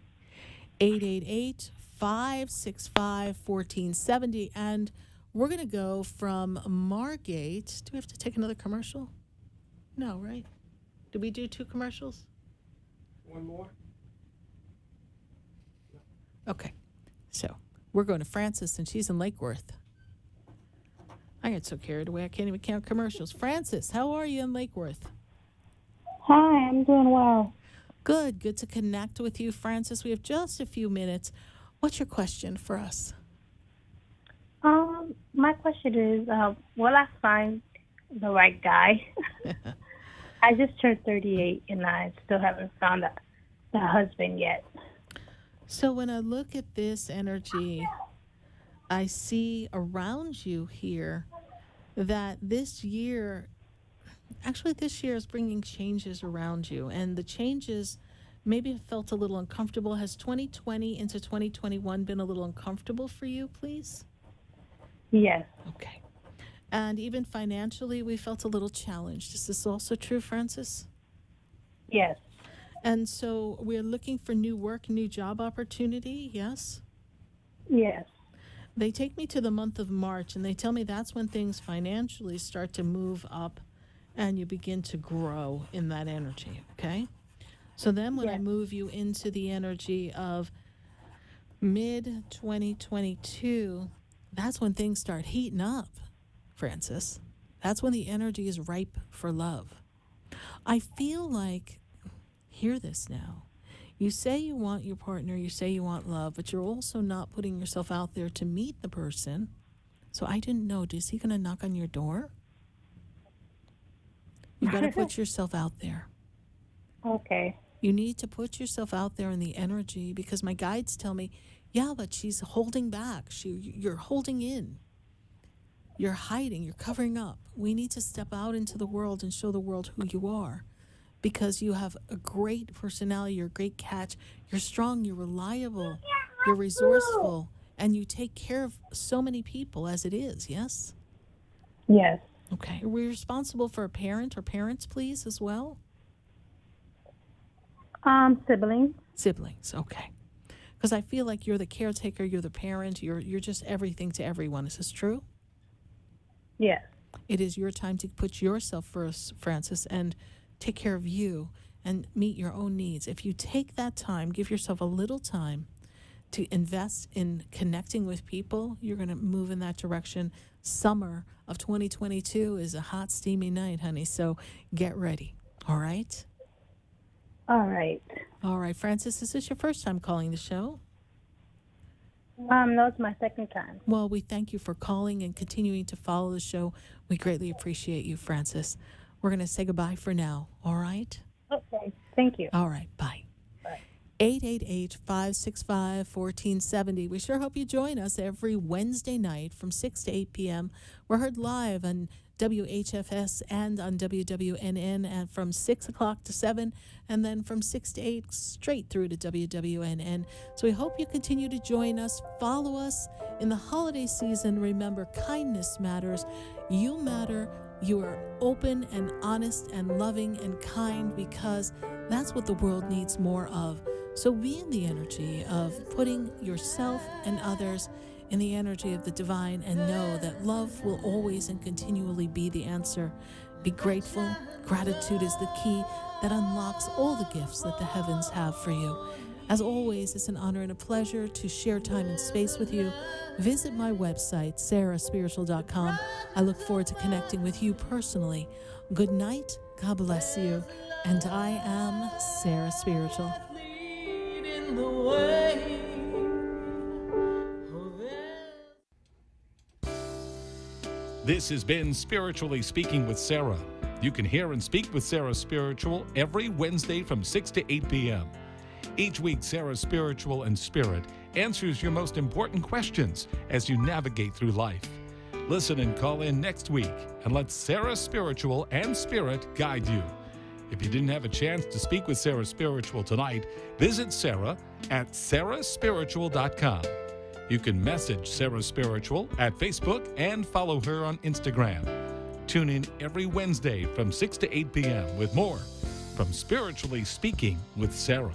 888-565-1470. And we're going to go from Margate. Do we have to take another commercial? No, right? Did we do 2 commercials? One more. Okay. So we're going to Frances, and she's in Lake Worth. I get so carried away, I can't even count commercials. Frances, how are you in Lake Worth? Hi, I'm doing well. Good to connect with you, Frances. We have just a few minutes. What's your question for us? My question is, will I find the right guy? I just turned 38 and I still haven't found the husband yet. So when I look at this energy, I see around you here that this year is bringing changes around you. And the changes maybe have felt a little uncomfortable. Has 2020 into 2021 been a little uncomfortable for you, please? Yes. Okay. And even financially, we felt a little challenged. Is this also true, Frances? Yes. And so we're looking for new work, new job opportunity, yes? Yes. They take me to the month of March, and they tell me that's when things financially start to move up and you begin to grow in that energy, okay? So then when I move you into the energy of mid-2022, that's when things start heating up, Frances. That's when the energy is ripe for love. I feel like, hear this now, you say you want your partner, you say you want love, but you're also not putting yourself out there to meet the person. So I didn't know, is he going to knock on your door? You've got to put yourself out there. Okay. You need to put yourself out there in the energy because my guides tell me, yeah, but she's holding back. You're holding in. You're hiding. You're covering up. We need to step out into the world and show the world who you are because you have a great personality. You're a great catch. You're strong. You're reliable. You're resourceful. And you take care of so many people as it is, yes? Yes. Okay. Are we responsible for a parent or parents, please, as well? Siblings. Siblings, okay. Because I feel like you're the caretaker, you're the parent, you're just everything to everyone. Is this true? Yes. It is your time to put yourself first, Frances, and take care of you and meet your own needs. If you take that time, give yourself a little time to invest in connecting with people, you're going to move in that direction. Summer of 2022 is a hot, steamy night, honey, so get ready, all right? All right. All right, Frances, is this your first time calling the show? No, it's my second time. Well, we thank you for calling and continuing to follow the show. We greatly appreciate you, Frances. We're going to say goodbye for now, all right? Okay, thank you. All right, bye. 888-565-1470. We sure hope you join us every Wednesday night from 6 to 8 p.m. We're heard live on WHFS and on WWNN and from 6 o'clock to 7, and then from 6 to 8 straight through to WWNN. So we hope you continue to join us. Follow us in the holiday season. Remember, kindness matters. You matter. You are open and honest and loving and kind because that's what the world needs more of. So be in the energy of putting yourself and others in the energy of the divine and know that love will always and continually be the answer. Be grateful. Gratitude is the key that unlocks all the gifts that the heavens have for you. As always, it's an honor and a pleasure to share time and space with you. Visit my website, sarahspiritual.com. I look forward to connecting with you personally. Good night. God bless you. And I am Sarah Spiritual. This has been Spiritually Speaking with Sarah. You can hear and speak with Sarah Spiritual every Wednesday from 6 to 8 p.m. Each week, Sarah Spiritual and Spirit answers your most important questions as you navigate through life. Listen and call in next week and let Sarah Spiritual and Spirit guide you. If you didn't have a chance to speak with Sarah Spiritual tonight, visit Sarah at sarahspiritual.com. You can message Sarah Spiritual at Facebook and follow her on Instagram. Tune in every Wednesday from 6 to 8 p.m. with more from Spiritually Speaking with Sarah.